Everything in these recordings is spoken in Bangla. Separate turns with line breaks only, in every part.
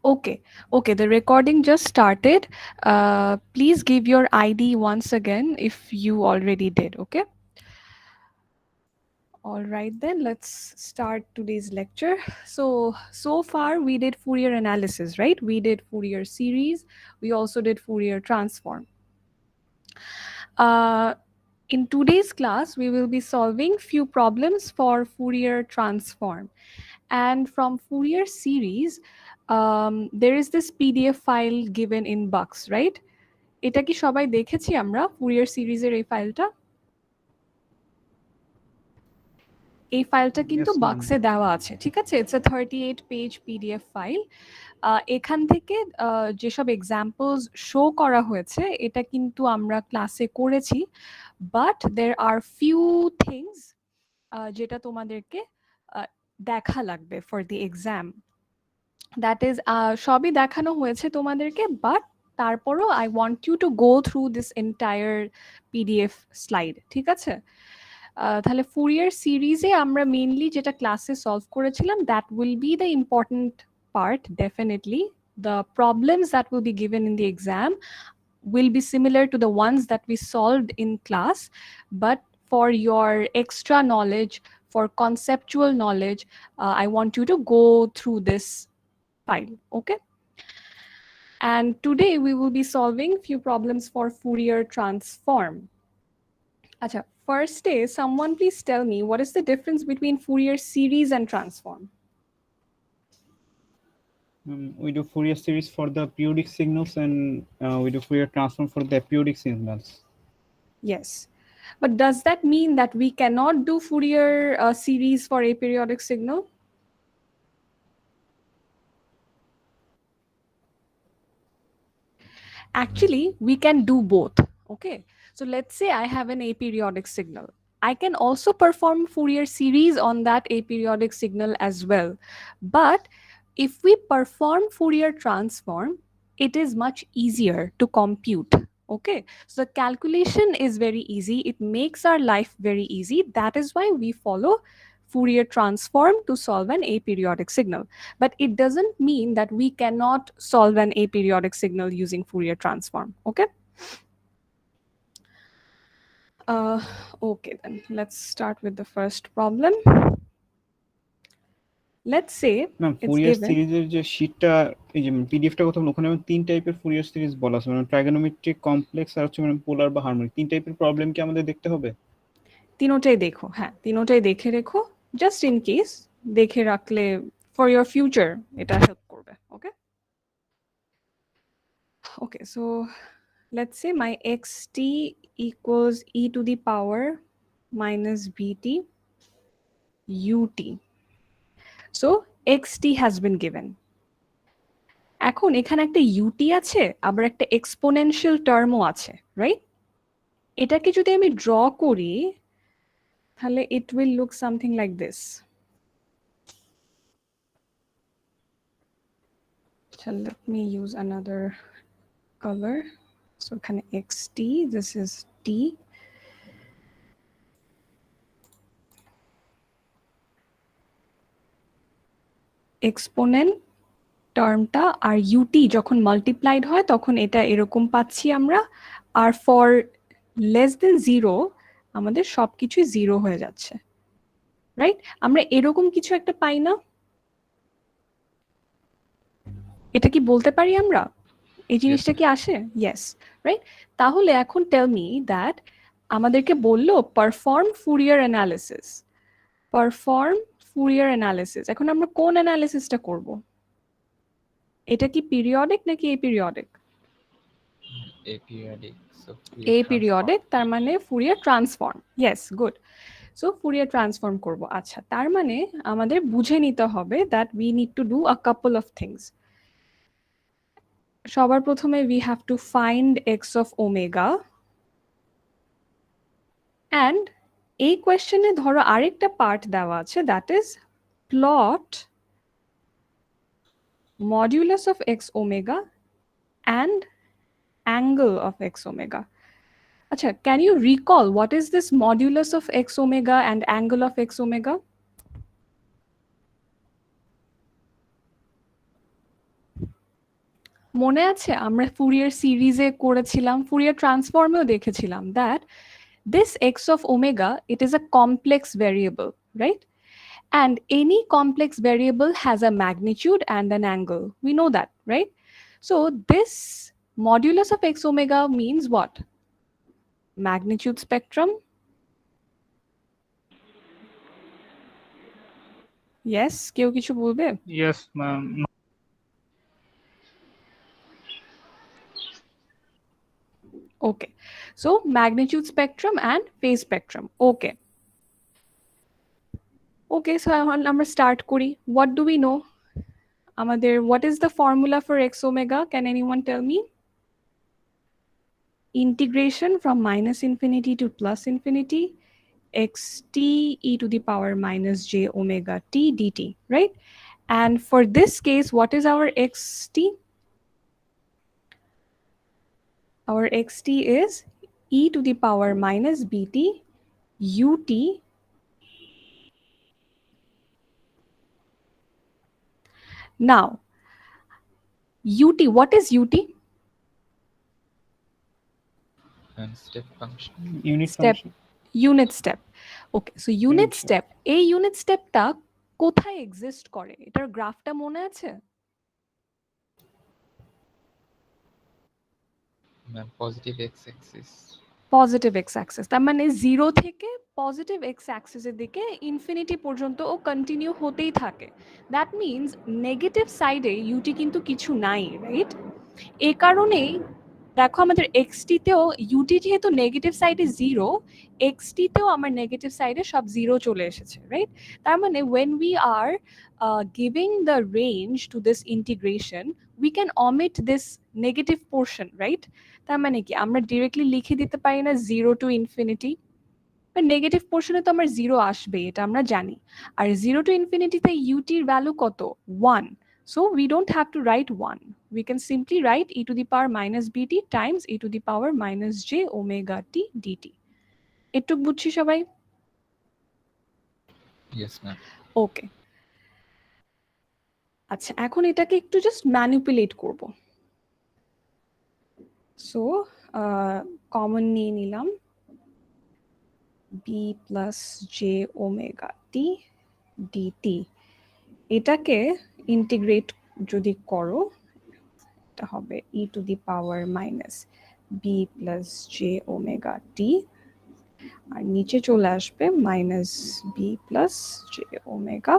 Okay, okay, the recording just started. Please give your ID once again if you already did, okay? All right, then let's start today's lecture. So far we did Fourier analysis, right? We did Fourier series. We also did Fourier transform. Uh, in today's class, we will be solving few problems for Fourier transform. And from Fourier series, there is this PDF file given in Bux, right? এটা কি সবাই দেখেছি আমরা Fourier সিরিজের এই ফাইলটা? এই ফাইলটা কিন্তু
Yes, ma'am.
বাক্সে দেওয়া আছে, ঠিক আছে? It's a 38 page PDF file. এখান থেকে যেসব এক্সাম্পলস শো করা হয়েছে এটা কিন্তু আমরা ক্লাসে করেছি, but there are few things যেটা তোমাদেরকে দেখা লাগবে for the exam. That is সবই দেখানো হয়েছে তোমাদেরকে, বাট তারপরও I want you to go through this entire PDF slide, ঠিক আছে? তাহলে ফুরিয়ার সিরিজে আমরা মেইনলি যেটা ক্লাসে সলভ করেছিলাম, that will be the important part. Definitely the problems that will be given in the exam will be similar to the ones that we solved in class, but for your extra knowledge, for conceptual knowledge, I want you to go through this file, okay? And today we will be solving few problems for Fourier transform. Acha, first day, someone please tell me what is the difference between Fourier series and transform?
We do Fourier series for the periodic signals, and we do Fourier transform for the aperiodic signals.
Yes. But does that mean that we cannot do Fourier series for aperiodic signal? Actually, we can do both, okay? So let's say I have an aperiodic signal. I can also perform Fourier series on that aperiodic signal as well. But if we perform Fourier transform, it is much easier to compute, okay? So the calculation is very easy. It makes our life very easy. That is why we follow Fourier transform to solve an aperiodic signal. But it doesn't mean that we cannot solve an aperiodic signal using Fourier transform, okay? Okay, then let's start with the first problem. Let's say
Ma'am,
it's
Fourier
given.
সিরিজের যে শীটটা, এই যে পিডিএফটা কথা বলুন, ওখানে আমি তিন টাইপের Fourier সিরিজ বলা আছে, মানে ট্রাইগোনোমেট্রিক, কমপ্লেক্স আর হচ্ছে মানে পোলার বা হারমোনিক। তিন টাইপের প্রবলেম কি আমাদের দেখতে হবে?
তিনোটাই দেখো, হ্যাঁ তিনোটাই দেখে রেখো, জাস্ট ইন কেস দেখে রাখলে ফর ইয়োর ফিউচার এটা হেল্প করবে, ওকে? Okay, so let's say my xt equals e to the power minus bt ut. So xt has been given. এখন এখানে একটা ut আছে, আবার একটা এক্সপোনেনশিয়াল টার্মও আছে, রাইট? এটাকে যদি আমি ড্র করি তাহলে it will look something like this. So let me use another color. So এখানে xt, this is t. Exponent টার্মটা আর ut যখন মাল্টিপ্লাইড হয় তখন এটা এরকম পাচ্ছি আমরা, আর ফর লেস দেন 0 আমাদের সবকিছুই 0 হয়ে যাচ্ছে, রাইট? আমরা এরকম কিছু একটা পাই না? এটা কি বলতে পারি আমরা? এই জিনিসটা কি আসে? Yes, right? তাহলে এখন টেল মি দ্যাট আমাদেরকে বললো perform Fourier analysis. Perform Fourier analysis, এখন আমরা কোন অ্যানালিসিসটা করব? এটা কি পিরিয়ডিক নাকি এপিরিয়ডিক?
aperiodic. So
এপিরিয়ডিক, তার মানে Fourier transform. Yes, good. So Fourier transform করব। আচ্ছা, তার মানে আমাদের বুঝে নিতে হবে that we need to do a couple of things. সবার প্রথমে we have to find x of omega, and এই কোয়েশ্চেনে ধরো আরেকটা পার্ট দেওয়া আছে, that is plot modulus of X omega and angle of x omega. Acha, can you recall what is this modulus of x omega and angle of x omega? মনে আছে আমরা ফুরিয়ার সিরিজে করেছিলাম, ফুরিয়ার ট্রান্সফর্মেও দেখেছিলাম that this x of omega, it is a complex variable, right? And any complex variable has a magnitude and an angle. We know that, right? So this modulus of x omega means what? Magnitude spectrum. Yes, কেউ কিছু বলবে?
Yes, ma'am.
Okay, so magnitude spectrum and phase spectrum. Okay. Okay, so আমরা start করি. What do we know? আমাদের what is the formula for x omega? Can anyone tell me? Integration from minus infinity to plus infinity xt e to the power minus j omega t dt, right? And for this case, what is our xt? Our xt is e to the power minus bt ut. Now, ut, what is ut?
And step function.
Unit
Step.
Function
Unit step. Okay, so unit
Unit
step. এই unit stepটা কোথায় এক্সিস্ট করে? এটার গ্রাফটা মনে আছে?
Ma'am, positive x-axis.
Positive x Axis, তার মানে 0 থেকে পজিটিভ এক্স অ্যাক্সিসের দিকে ইনফিনিটি পর্যন্ত ও কন্টিনিউ হতেই থাকে। দ্যাট মিনস নেগেটিভ সাইডে ইউটি কিন্তু কিছু নাই, রাইট? এ কারণেই দেখো আমাদের এক্সটিতেও ইউটি যেহেতু নেগেটিভ সাইডে 0, এক্সটিতেও আমার নেগেটিভ সাইডে সব 0 চলে এসেছে, রাইট? তার মানে when we are giving the range to this integration, we can omit this negative portion, right? তার মানে কি আমরা ডিরেক্টলি লিখে দিতে পারি না 0 টু ইনফিনিটি, বাট নেগেটিভ পোর্শনে তো আমার 0 আসবে, এটা আমরা জানি। আর 0 টু ইনফিনিটিতে ইউটির ভ্যালু কত? 1. So we don't have to write 1. We can simply write e to the power minus bt times e to the power minus j omega t dt. এটুক বুঝছি সবাই?
Yes, ma'am.
ওকে, আচ্ছা এখন এটাকে একটু জাস্ট ম্যানিপুলেট করব। সো কমন নিয়ে নিলাম b plus j omega t dt। এটাকে ইন্টিগ্রেট যদি করো এটা হবে e to the power minus b plus j omega t, আর নিচে চলে আসবে minus b plus j omega.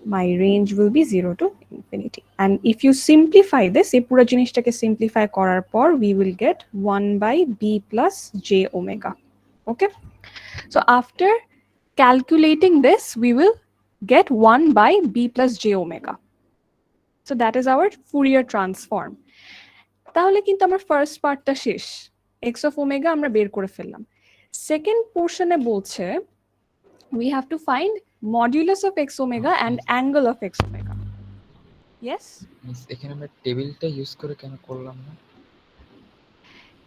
My range will be 0 to infinity. And if you simplify this, এই পুরো জিনিসটাকে সিম্পলিফাই করার পর we will get 1 by b plus j omega. Okay, so after calculating this we will get 1 by b plus j omega. So that is our Fourier transform. তাহলে কিন্তু আমার ফার্স্ট পার্টটা শেষ, x of omega আমরা বের করে ফেললাম। সেকেন্ড পোর্শনে বলছে we have to find modulus of x omega and angle of x omega. Yes,
Miss, এখানে আমরা টেবিলটা ইউজ করে কেন করলাম না?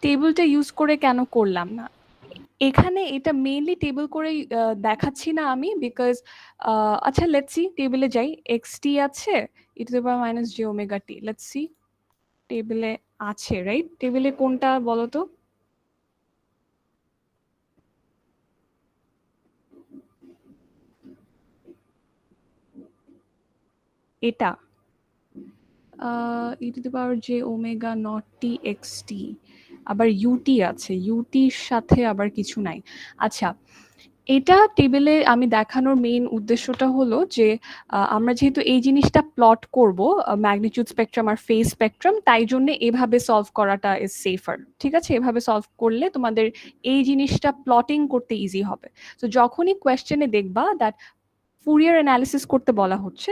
টেবিলটা ইউজ করে কেন করলাম না? এখানে এটা মেইনলি টেবিল করে দেখাচ্ছি না আমি, বিকজ আচ্ছা লেটস সি, টেবিলে যাই, xt আছে e to the power minus j omega t, let's see টেবিলে আছে, রাইট? টেবিলে কোনটা বলো তো? এটা e to the power j omega not t xt, আবার ut আছে, ut-র সাথে আবার কিছু নাই। আচ্ছা, এটা টেবিলে আমি দেখানোর মেইন উদ্দেশ্যটা হলো যে আমরা যেহেতু এই জিনিসটা প্লট করব ম্যাগনিটিউড স্পেকট্রাম আর ফেজ স্পেকট্রাম, তাই জন্য এভাবে সলভ করাটা ইজ সেফার। ঠিক আছে, এভাবে সলভ করলে তোমাদের এই জিনিসটা প্লটিং করতে ইজি হবে। তো যখনই কোয়েশ্চেনে দেখবা দ্যাট ফুরিয়ার অ্যানালিসিস করতে বলা হচ্ছে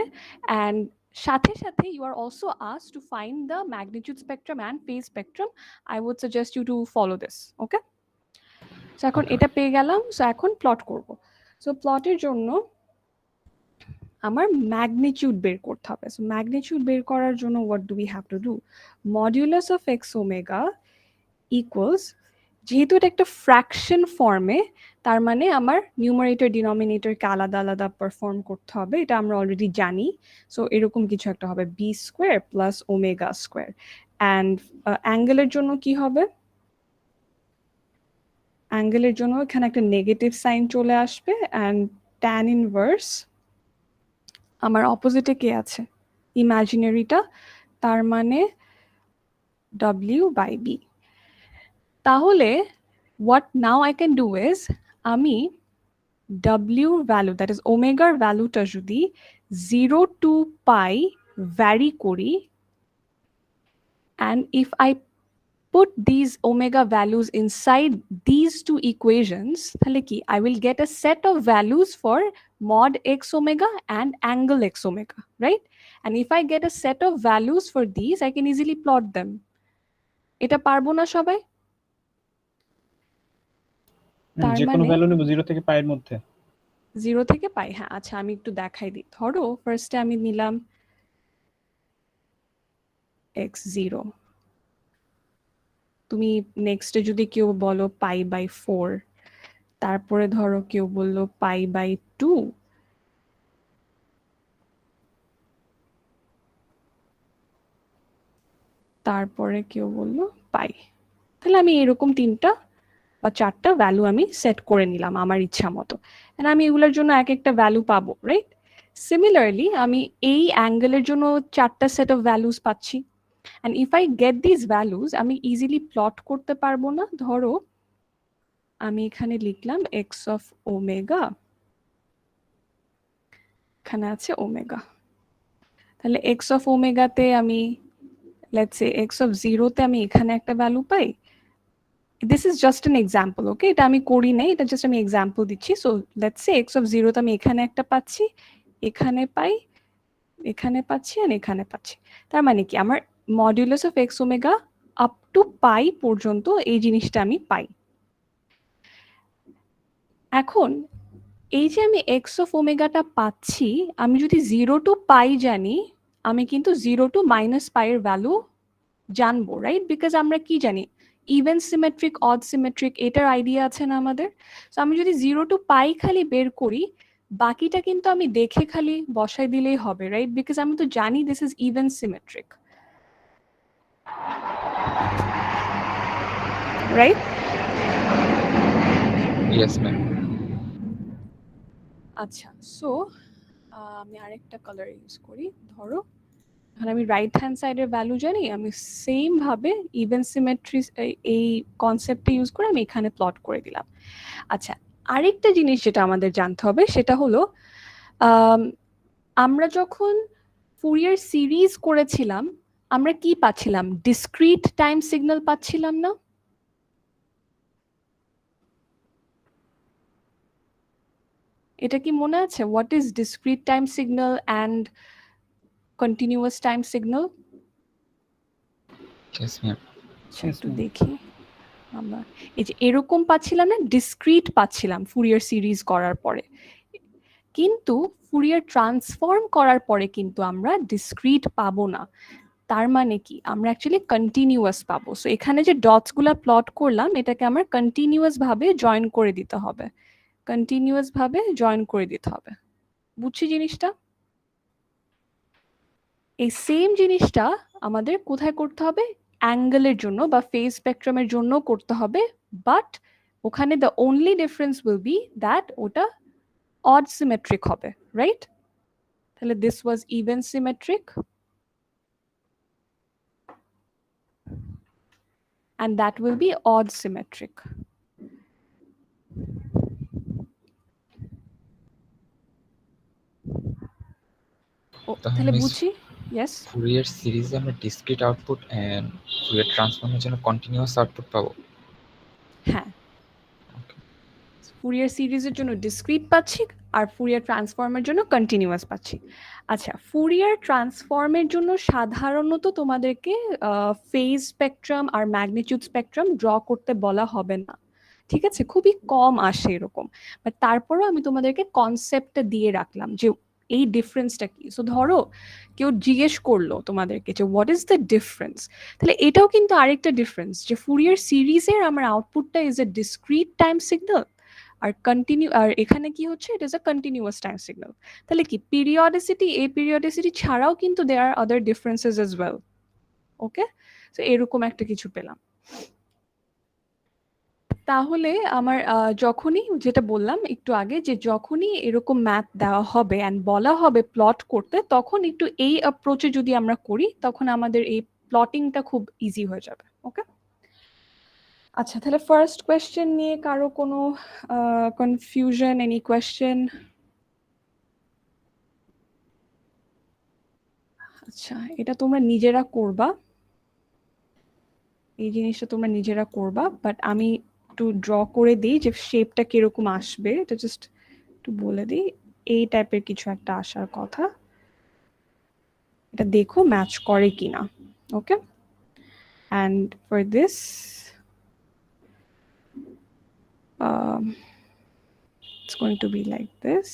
অ্যান্ড সাথে সাথে you are also asked to find the magnitude spectrum and phase spectrum, I would suggest you to follow this. Okay, so এখন এটা পেয়ে গেলাম, সো এখন প্লট করব। সো প্লটের জন্য আমার ম্যাগনিটিউড বের করতে হবে। সো ম্যাগনিটিউড বের করার জন্য what do we have to do? Modulus of X omega equals যেহেতু এটা একটা ফ্র্যাকশন ফর্মে, তার মানে আমার নিউমারেটর ডিনোমিনেটরকে আলাদা আলাদা পারফর্ম করতে হবে, এটা আমরা অলরেডি জানি। সো এরকম কিছু একটা হবে B square plus omega square. And অ্যাঙ্গেলের জন্য কি হবে? অ্যাঙ্গেলের জন্য এখানে একটা নেগেটিভ সাইন চলে আসবে, অ্যান্ড ট্যান ইনভার্স আমার অপোজিটে কে আছে? ইমাজিনারিটা, তার মানে ডাব্লিউ বাই বি। তাহলে what now I can do is আমি W ভ্যালু, দ্যাট ইজ ওমেগার ভ্যালুটা যদি 0 to pi ভ্যারি করি, and if I put these omega values inside these two equations, তাহলে কি I will get a set of values for mod x omega and angle x omega, right? And if I get a set of values for these, I can easily plot them. এটা পারবো না সবাই? তার
যে কোনো
মানে
ভ্যালু নেব 0 থেকে পাই এর মধ্যে।
0 থেকে পাই, হ্যাঁ। আচ্ছা আমি একটু দেখাই দিই। ধরো ফার্স্টে আমি নিলাম x0, তুমি নেক্সটে যদি কেউ বলো π/4, তারপরে ধরো কেউ বললো π/2, তারপরে কেউ বললো পাই। তাহলে আমি এরকম 3টা বা 4টা ভ্যালু আমি সেট করে নিলাম আমার ইচ্ছা মতো, আমি এগুলোর জন্য এক একটা ভ্যালু পাবো, রাইট? সিমিলারলি আমি এই অ্যাঙ্গেলের জন্য 4টা সেট অফ ভ্যালুস পাচ্ছি, and if I get these values আমি ইজিলি প্লট করতে পারবো না? ধরো আমি এখানে লিখলাম x of omega, এখানে আছে ওমেগা, তাহলে x of omega তে আমি let's say x of 0 তে আমি এখানে একটা value pi. This is just an example, okay? এটা আমি করি নাই, এটা জাস্ট আমি এক্সাম্পল দিচ্ছি। So let's say x of 0 তে আমি এখানে একটা পাচ্ছি, এখানে পাই, এখানে পাচ্ছি, আর এখানে পাচ্ছি। তার মানে কি আমার modulus of X omega up to pi পর্যন্ত এই জিনিসটা আমি পাই। এখন এই যে আমি এক্স অফ ওমেগাটা পাচ্ছি, আমি যদি 0 to পাই জানি, আমি কিন্তু 0 to -পাই এর ভ্যালু জানবো, রাইট? বিকজ আমরা কি জানি, ইভেন সিমেট্রিক, অড সিমেট্রিক, এটার আইডিয়া আছে না আমাদের? সো আমি যদি 0 to পাই খালি বের করি, বাকিটা কিন্তু আমি দেখে খালি বসাই দিলেই হবে, রাইট? বিকজ আমি তো জানি this is even symmetric, right?
Yes ma'am.
আচ্ছা, সো আমি আরেকটা কালার ইউজ করি। ধরো এখন আমি রাইট হ্যান্ড সাইডের ভ্যালু জানি, আমি সেম ভাবে ইভেন সিমেট্রি এই কনসেপ্টটা ইউজ করে আমি এখানে প্লট করে দিলাম। আচ্ছা, আরেকটা জিনিস যেটা আমাদের জানতে হবে সেটা হলো আমরা যখন ফুরিয়ার সিরিজ করেছিলাম আমরা কি পাচ্ছিলাম? ডিসক্রিট টাইম সিগন্যাল পাচ্ছিলাম না? এটা কি মনে আছে? What is discrete time signal and continuous time signal?
Yes ma'am.
একটু দেখি, আমরা এই যে এরকম পাচ্ছিলাম না, ডিসক্রিট পাচ্ছিলাম ফুরিয়ার সিরিজ করার পরে, কিন্তু ফুরিয়ার ট্রান্সফর্ম করার পরে কিন্তু আমরা ডিসক্রিট পাবো না। তার মানে কি আমরা অ্যাকচুয়ালি কন্টিনিউয়াস পাবো। সো এখানে যে ডটসগুলা প্লট করলাম এটাকে আমার কন্টিনিউয়াস ভাবে জয়েন করে দিতে হবে, কন্টিনিউয়াস ভাবে জয়েন করে দিতে হবে। বুঝছি জিনিসটা? এই সেম জিনিসটা আমাদের কোথায় করতে হবে? অ্যাঙ্গেলের জন্য বা ফেজ স্পেকট্রামের জন্য করতে হবে, বাট ওখানে the only difference will be that ওটা অড সিমেট্রিক হবে, রাইট? তাহলে this was even symmetric and that will be odd symmetric. তাহলে বুঝি? Yes,
ফুরিয়ার সিরিজে আমরা ডিসক্রিট আউটপুট এন্ড ফুরিয়ার ট্রান্সফর্মের জন্য কন্টিনিউয়াস আউটপুট পাবো।
হ্যাঁ, ফুরিয়ার সিরিজের জন্য ডিসক্রিট পাচ্ছি আর ফুরিয়ার ট্রান্সফর্মের জন্য কন্টিনিউয়াস পাচ্ছি। আচ্ছা, ফুরিয়ার ট্রান্সফর্মের জন্য সাধারণত তোমাদেরকে ফেজ স্পেকট্রাম আর ম্যাগনিটিউড স্পেকট্রাম ড্র করতে বলা হবে না, ঠিক আছে? খুবই কম আসে এরকম, বাট তারপরেও আমি তোমাদেরকে কনসেপ্টটা দিয়ে রাখলাম যে এই ডিফারেন্সটা কি। সো ধরো কেউ জিজ্ঞেস করলো তোমাদেরকে যে হোয়াট ইজ দ্য ডিফারেন্স, তাহলে এটাও কিন্তু আরেকটা ডিফারেন্স যে ফুরিয়ার সিরিজের আমার আউটপুটটা is a discrete time signal, আর এখানে কি হচ্ছে, it is a continuous time signal. তাহলে কি পিরিয়ডিসিটি, এই পিরিয়ডিসিটি ছাড়াও কিন্তু there are other differences as well. Okay, তো এরকম একটা কিছু পেলাম। তাহলে আমার যখনই যেটা বললাম একটু আগে যে যখনই এরকম ম্যাথ দেওয়া হবে অ্যান্ড বলা হবে প্লট করতে, তখন একটু এই অ্যাপ্রোচে যদি আমরা করি তখন আমাদের এই প্লটিংটা খুব ইজি হয়ে যাবে। ওকে, আচ্ছা তাহলে ফার্স্ট কোয়েশ্চেন নিয়ে কারো কোনো কনফিউশন, এনি কোয়েশ্চেন? আচ্ছা, এটা তোমরা নিজেরা করবা, এই জিনিসটা তোমরা নিজেরা করবা, বাট আমি একটু ড্র করে দিই যে শেপটা কিরকম আসবে, এটা জাস্ট একটু বলে দিই। এই টাইপের কিছু একটা আসার কথা, এটা দেখো ম্যাচ করে কিনা। Okay, and for this it's going to be like this.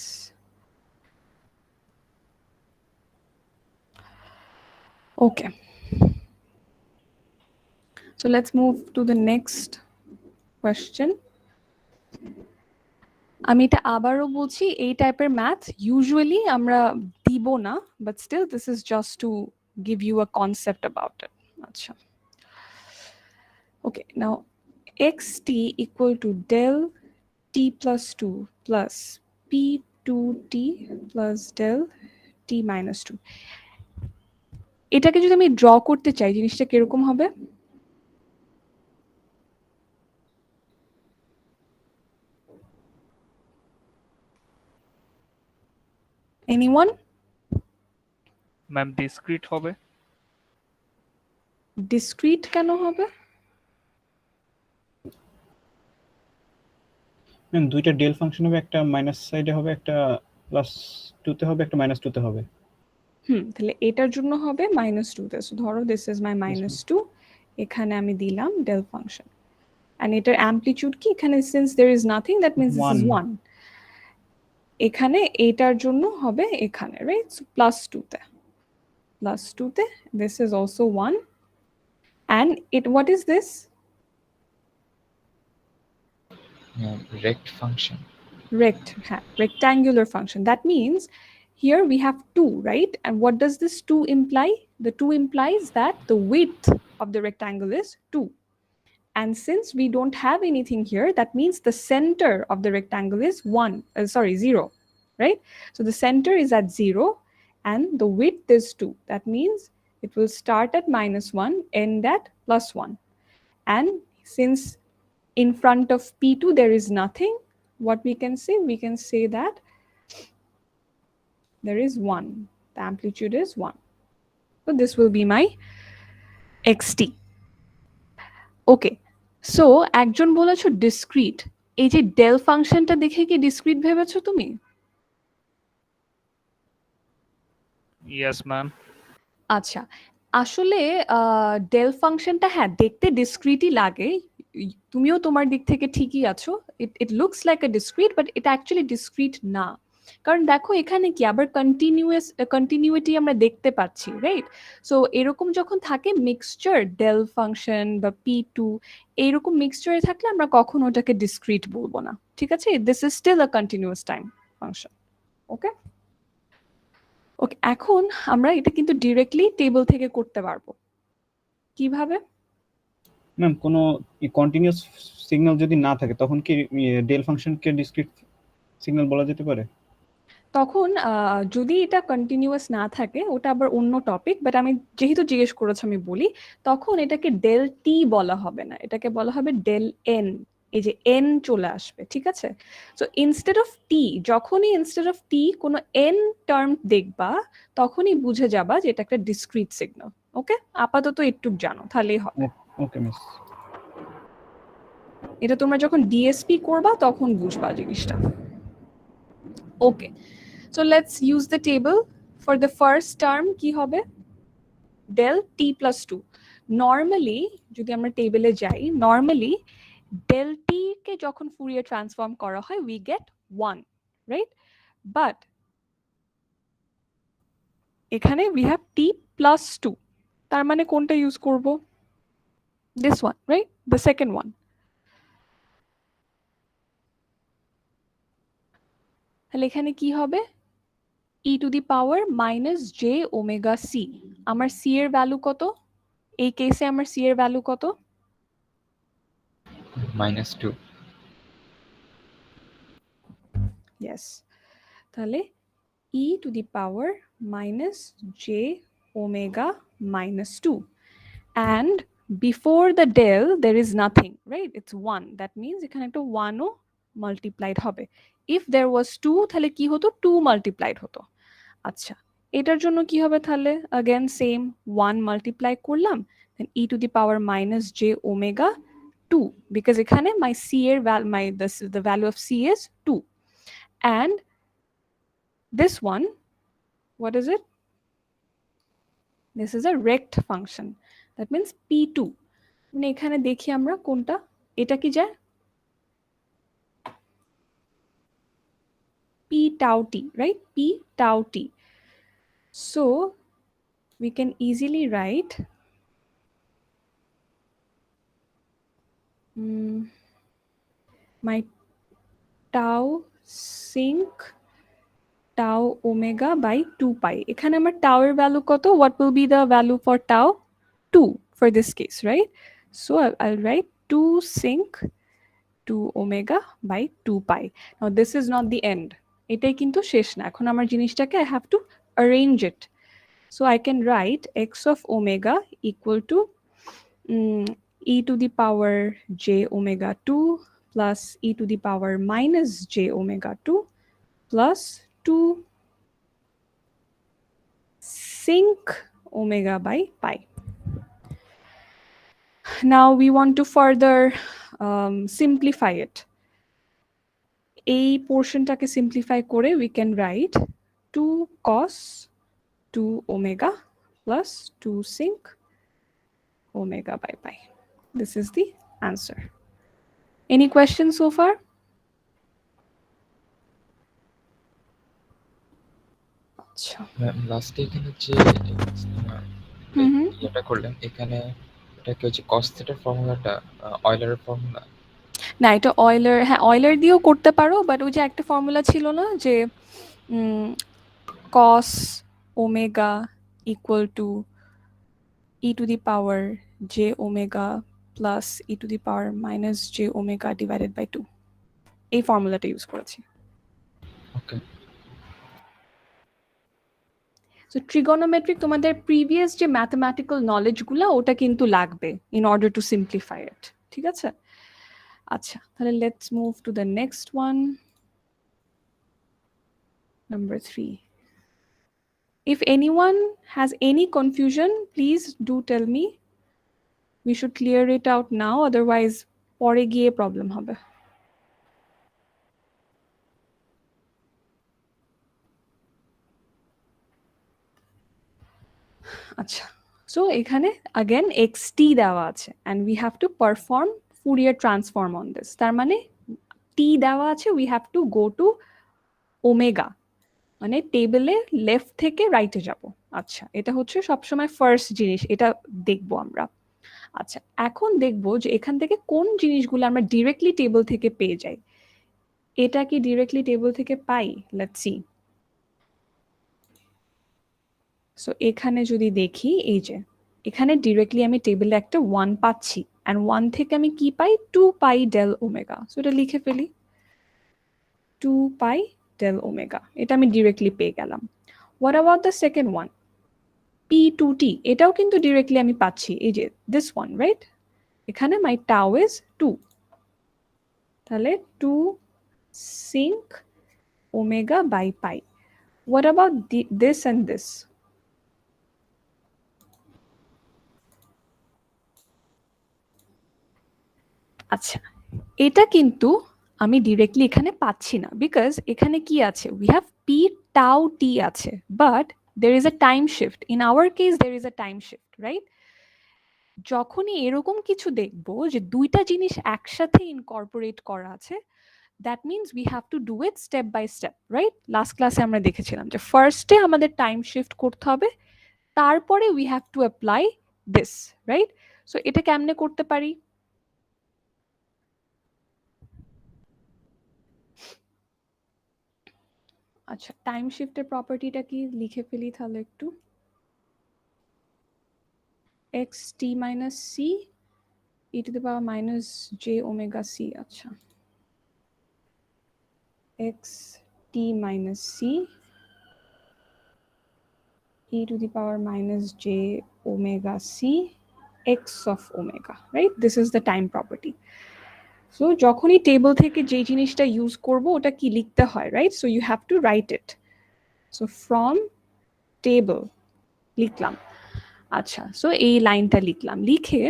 Okay, so let's move to the next question. আমি এটা আবারও বলছি, এই টাইপের ম্যাথ ইউজুয়ালি আমরা দিব না, but still this is just to give you a concept about it. আচ্ছা, okay, now xt equal to del t plus 2 plus p2t plus del t minus 2, এটাকে যদি আমি ড্র করতে চাই জিনিসটা কিরকম হবে? এনিওয়ান?
ম্যাম ডিসক্রিট হবে।
ডিসক্রিট কেন হবে?
ম্যাম দুইটা ডেল ফাংশন হবে, একটা মাইনাস সাইডে হবে, একটা প্লাস 2 তে হবে, একটা মাইনাস 2 তে হবে।
তাহলে এটার জন্য হবে মাইনাস 2 তে। সো ধরো দিস ইজ মাই মাইনাস 2, এখানে আমি দিলাম ডেল ফাংশন, এন্ড এটার অ্যামপ্লিটিউড কি এখানে, since there is nothing that means this is 1, এখানে এটার জন্য হবে এখানে, রাইট? সো প্লাস 2 তে, প্লাস 2 তে this is also 1, and it what is this?
Rect function.
Rectangular function. That means here we have 2, right? And what does this 2 imply? The 2 implies that the width of the rectangle is 2. And since we don't have anything here, that means the center of the rectangle is 0, right? So the center is at 0 and the width is 2. That means it will start at -1, end at +1. And since in front of P2 there is nothing, what we can say that there is 1. The amplitude is 1. So this will be my xt. Okay, so একজন বলেছো discrete, এই যে del ফাংশনটা দেখে কি discrete ভেবেছো তুমি?
Yes ma'am.
আচ্ছা, আসলে del ফাংশনটা হ্যাঁ দেখতে ডিসক্রিটই লাগে, তুমিও তোমার দিক থেকে ঠিকই আছো, it looks like a discrete, but এটা অ্যাকচুয়ালি ডিসক্রিট না। কারণ দেখো এখানে কি আবার কন্টিনিউইটি আমরা দেখতে পাচ্ছি, রাইট? সো এরকম যখন থাকে মিক্সচার ডেল ফাংশন বা p2, এইরকম মিক্সচারে থাকলে আমরা কখনো ওটাকে ডিসক্রিট বলবো না, ঠিক আছে? This is still a continuous time function. Okay, okay, এখন আমরা এটা কিন্তু ডিরেক্টলি টেবিল থেকে করতে পারবো। কিভাবে?
ম্যাম কোনো কন্টিনিউয়াস সিগন্যাল যদি না থাকে তখন কি ডেল ফাংশনকে ডিসক্রিট সিগন্যাল বলা যেতে পারে?
তখন যদি এটা কন্টিনিউয়াস না থাকে ওটা আবার অন্য টপিক, বাট আমি যেহেতু জিজ্ঞেস করেছো আমি বলি, তখন এটাকে ডেল টি বলা হবে না, এটাকে বলা হবে ডেল এন। এই যে এন চলে আসবে, ঠিক আছে? সো ইনস্টেড অফ টি, যখনই ইনস্টেড অফ টি কোনো এন টার্ম দেখবা তখনই বুঝে যাবা যে এটা একটা ডিসক্রিট সিগন্যাল। ওকে, আপাতত একটু জানো তাহলেই হবে।
ওকে মিস।
এটা তোমরা যখন ডিএসপি করবা তখন বুঝবা জিনিসটা। ওকে, so let's use the table. For the first term কি হবে? del t plus 2. Normally যদি আমরা টেবিলে যাই, normally del t কে যখন ফুরিয়ার ট্রান্সফর্ম করা হয় we get 1, right? But এখানে we have t plus 2, তার মানে কোনটা ইউজ করব? This one, right? The second one. তাহলে এখানে কি হবে? e to the power minus j omega c. আমার c এর ভ্যালু কত? এই কেসে আমার c এর ভ্যালু কত?
-2.
Yes. তাহলে e to the power minus j omega minus 2. And before the del, there is nothing, right? It's 1. That means এখানে একটা 1 ও multiplied হবে. If there was 2, তাহলে কি হতো? 2 multiplied হতো। আচ্ছা, এটার জন্য কি হবে তাহলে? Again, same 1 multiply করলাম, then e to the power minus j omega 2, because এখানে my c এর the value of c is 2. And this one, what is it? This is a rect function. That means p2. মানে এখানে দেখি আমরা কোনটা, এটা কি যায়? p tau t, right? p tau t. So we can easily write my tau sync tau omega by 2 pi. এখানে আমার tau এর ভ্যালু কত? What will be the value for tau? 2 for this case, right? So I'll write 2 sync 2 omega by 2 pi. Now this is not the end. এটাই কিন্তু শেষ না। এখন আমার জিনিসটাকে I have to arrange it. So I can write x of omega equal to e to the power j omega 2 plus e to the power minus j omega 2 plus 2 sync omega by pi. Now we want to further simplify it. এই পোর্শনটাকে সিম্পলিফাই করে we can write 2 cos 2 omega plus 2 sync omega by pi. This is the answer. Any questions so far? আচ্ছা,
লাস্টে এখানে যে
হুম
এটা করলেন, এখানে এটা কি হচ্ছে cos থিটার ফর্মুলাটা অয়লারের ফর্মুলা?
না, এটা অয়লার, হ্যাঁ অয়লার দিয়েও করতে পারো, বাট ওই যে একটা ফর্মুলা ছিল না যে cos omega equal to e to the power j omega plus e to the power minus j omega divided by 2. এই ফর্মুলাটা ইউজ করেছি।
ওকে।
সো ট্রিগোনোমেট্রিক তোমাদের প্রিভিয়াস যে ম্যাথমেটিক্যাল নলেজগুলো ওটা কিন্তু লাগবে ইন অর্ডার টু সিম্পলিফাই ইট, ঠিক আছে? আচ্ছা, তাহলে let's move to the next one, number 3. If anyone has any confusion, please do tell me. We should clear it out now, otherwise পরে গিয়ে প্রবলেম হবে। আচ্ছা, সো এখানে again xt দেওয়া আছে and we have to perform Fourier transform on this. তার মানে t দেওয়া আছে, we have to go to omega, মানে টেবিলে লেফট থেকে রাইটে যাব। আচ্ছা, এটা হচ্ছে সবসময় ফার্স্ট জিনিস, এটা দেখবো আমরা। আচ্ছা, এখন দেখবো যে এখান থেকে কোন জিনিসগুলো আমরা ডিরেক্টলি টেবিল থেকে পেয়ে যাই। এটা কি ডিরেক্টলি টেবিল থেকে পাই? Let's see. সো এখানে যদি দেখি, এই যে এখানে ডিরেক্টলি আমি টেবিলে একটা 1 পাচ্ছি, অ্যান্ড 1 থেকে আমি কি পাই? 2 পাই ডেল ওমেগা। সো এটা লিখে ফেলি, 2 পাই ডেল ওমেগা, এটা আমি ডিরেক্টলি পেয়ে গেলাম। What about the second one, p2t? এটাও কিন্তু ডিরেক্টলি আমি পাচ্ছি, এই যে দিস ওয়ান, রাইট? এখানে মাই টাও ইজ 2, তাহলে 2 sync omega by pi. What about this and this? আচ্ছা, এটা কিন্তু আমি ডিরেক্টলি এখানে পাচ্ছি না, বিকজ এখানে কি আছে? We have p tau t আছে, but there is a time shift. In our case there is a time shift, right? যখনই এরকম কিছু দেখবো যে দুইটা জিনিস একসাথে ইনকর্পোরেট করা আছে, that means we have to do it step by step, right? Last class আমরা দেখেছিলাম যে ফার্স্টে আমাদের টাইম শিফট করতে হবে, তারপরে we have to apply this, right? So এটা কেমনে করতে পারি? আচ্ছা, টাইম শিফটের প্রপার্টিটা কি লিখে ফেলি তাহলে একটু। xt minus c e to the power minus j omega c, আচ্ছা, xt minus c e to the power minus j omega c x of omega, right? This is the time property. So যখনই টেবিল থেকে যে জিনিসটা ইউজ করব ওটা কি লিখতে হয়, right? So you have to write it. So from table লিখলাম, আচ্ছা, সো এই লাইনটা লিখলাম, লিখে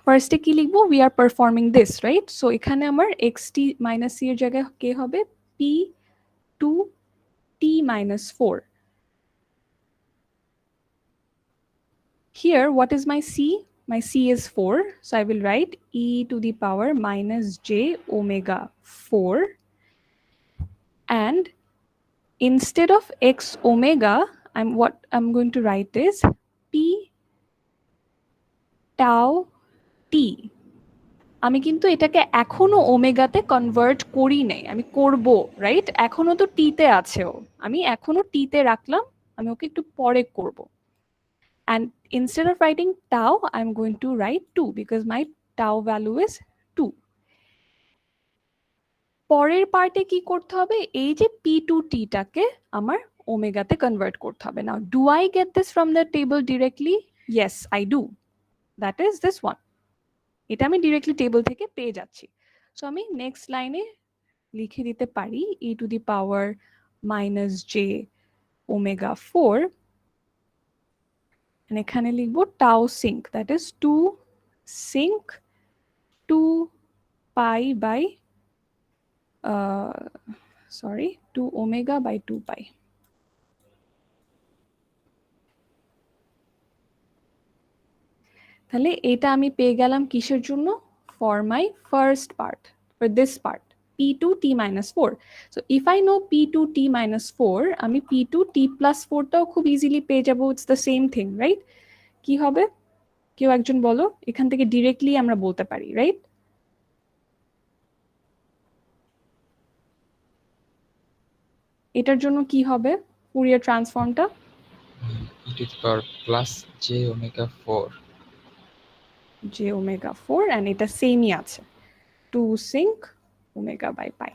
ফার্স্টে কি লিখবো, we are performing this, right? So এখানে আমার xt minus c এর জায়গায় কে হবে, p2t minus 4. Here, what is my c? My c is 4, so I will write e to the power minus j omega 4, and instead of x omega, what I'm going to write is p tau t. আমি কিন্তু এটাকে এখনো ওমেগাতে কনভার্ট করি নাই, আমি করব, রাইট? এখনো তো টিতে আছে ও, আমি এখনো টিতে রাখলাম, আমি ওকে একটু পরে করব। And instead of writing tau, I'm going to write 2 because my tau value is 2. পরের পার্টে কি করতে হবে, এই যে p2t টাকে আমার ওমেগাতে কনভার্ট করতে হবে। Now, do I get this from the table directly? Yes, I do. That is this one. এটা আমি ডিরেক্টলি টেবিল থেকে পেয়ে যাচ্ছি। সো আমি নেক্সট লাইনে লিখে দিতে পারি e to the power minus j omega 4, এখানে লিখবো tau sync, that is 2 sync 2 pi by 2 omega by 2 pi. তাহলে এটা আমি পেয়ে গেলাম কিসের জন্য, for my first part, for this part, p2t minus 4. So if I know p2t minus 4, আমি p2t plus 4 টাও খুব ইজিলি পেয়ে যাবো, it's the same thing, right? কি হবে, কেউ একজন বলো, এখান থেকে ডিরেক্টলি আমরা বলতে পারি, রাইট? এটার জন্য কি হবে Fourier ট্রান্সফর্মটা,
e to the power plus j omega 4.
j omega 4, and এটা সেমই আছে 2 sync omega by pi.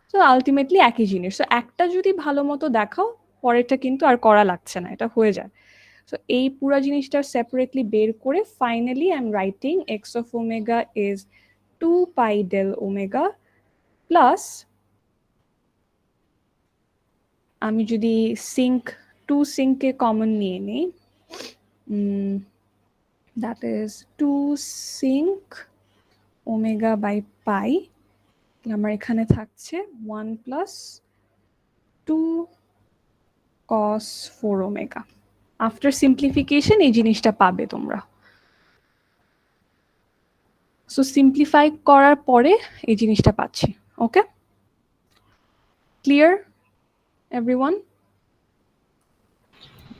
So ultimately একই জিনিস। সো একটা যদি ভালো মতো দেখাও, পরেরটা কিন্তু আর করা লাগছে না, এটা হয়ে যায়। সো এই পুরো জিনিসটা সেপারেটলি বের করে finally I am writing x of omega is 2 pi del omega plus, আমি যদি সিঙ্ক 2 সিঙ্ককে কমন নিয়ে নিই, that is 2 sinc omega by pi, আমার এখানে থাকছে 1 plus 2 cos 4 omega. After simplification এই জিনিসটা পাবে তোমরা। সো সিম্পলিফাই করার পরে এই জিনিসটা পাচ্ছি। ওকে, ক্লিয়ার এভরিওয়ান?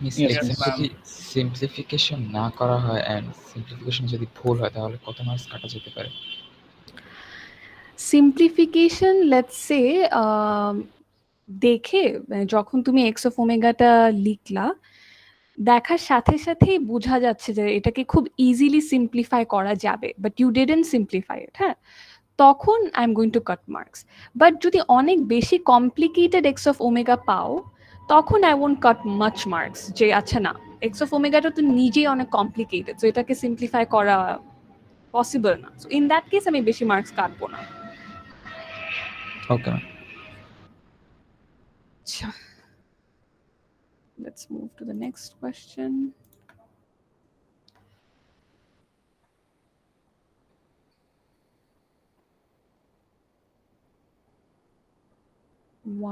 মিস
Yes,
এখানে
ma'am.
যদি সিম্পলিফিকেশন না করা হয় এন্ড সিম্পলিফিকেশন যদি ভুল হয় তাহলে কত মার্কস কাটা যেতে পারে?
সিম্পলিফিকেশন লেটস সে দেখে যখন তুমি এক্স অফ ওমেগাটা লিখলা, দেখার সাথে সাথেই বোঝা যাচ্ছে যে এটাকে খুব ইজিলি সিম্পলিফাই করা যাবে, বাট ইউ ডিডন্ট সিম্পলিফাই ইট, হ্যাঁ, তখন I am going to cut marks. But যদি অনেক বেশি কমপ্লিকেটেড এক্স অফ ওমেগা পাও, তখন I won't cut much marks, যে আচ্ছা না, এক্স অফ ওমেগাটা তো নিজেই অনেক কমপ্লিকেটেড, তো এটাকে সিম্পলিফাই করা পসিবল না। সো ইন দ্যাট কেস আমি বেশি মার্কস কাটবো না।
ওকে,
Let's move to the next question.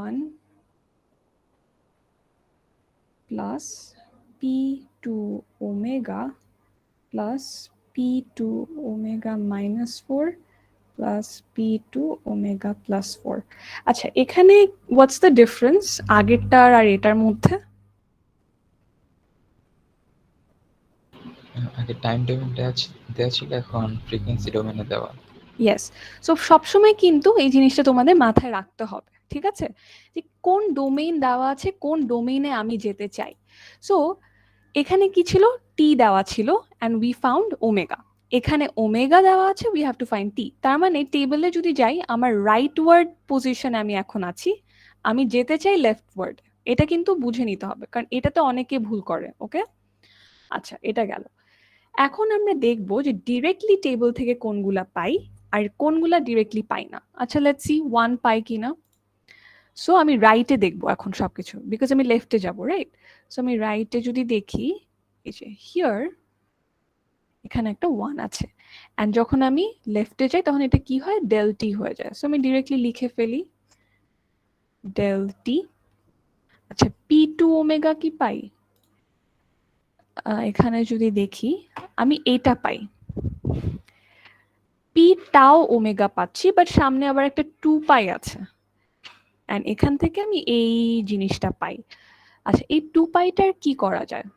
One plus p2 omega plus p2 omega minus 4 plus p2 omega plus 4। আচ্ছা, এখানে হোয়াটস দ্য ডিফারেন্স আগেরটার আর এটার মধ্যে?
আগে টাইম ডোমেন দেওয়া ছিল, এখন ফ্রিকোয়েন্সি ডোমেনে দেওয়া।
ইয়েস। সো সবসময় কিন্তু এই জিনিসটা তোমাদের মাথায় রাখতে হবে, ঠিক আছে, যে কোন ডোমেইন দেওয়া আছে, কোন ডোমেইনে আমি যেতে চাই। সো এখানে কি ছিল, টি দেওয়া ছিল অ্যান্ড উই ফাউন্ড ওমেগা। এখানে ওমেগা দেওয়া আছে, উই হ্যাভ টু ফাইন্ড টি। তার মানে টেবিলে যদি যাই, আমার রাইট ওয়ার্ড পজিশনে আমি এখন আছি, আমি যেতে চাই লেফট ওয়ার্ড। এটা কিন্তু বুঝে নিতে হবে, কারণ এটাতে অনেকে ভুল করে। ওকে, আচ্ছা, এটা গেল। এখন আমরা দেখব যে ডিরেক্টলি টেবিল থেকে কোনগুলা পাই আর কোনগুলা ডিরেক্টলি পাই না। আচ্ছা, লেটস সি 1 পাই কিনা। সো আমি রাইটে দেখবো এখন সবকিছু, বিকজ আমি লেফটে যাব, রাইট? সো আমি রাইটে যদি দেখি, এই যে হিয়ার এখানে একটা 1 আছে, অ্যান্ড যখন আমি লেফটে যাই তখন এটা কি হয়, ডেল টি হয়ে যায়। সো আমি ডিরেক্টলি লিখে ফেলি ডেল টি। আচ্ছা, p2 ওমেগা কি পাই? এখানে যদি দেখি আমি এটা পাই, পি টাও ওমেগা পাচ্ছি, বাট সামনে আবার একটা 2 পাই আছে, অ্যান্ড এখান থেকে আমি এই জিনিসটা পাই। আচ্ছা, এই 2 পাইটার কি করা যায়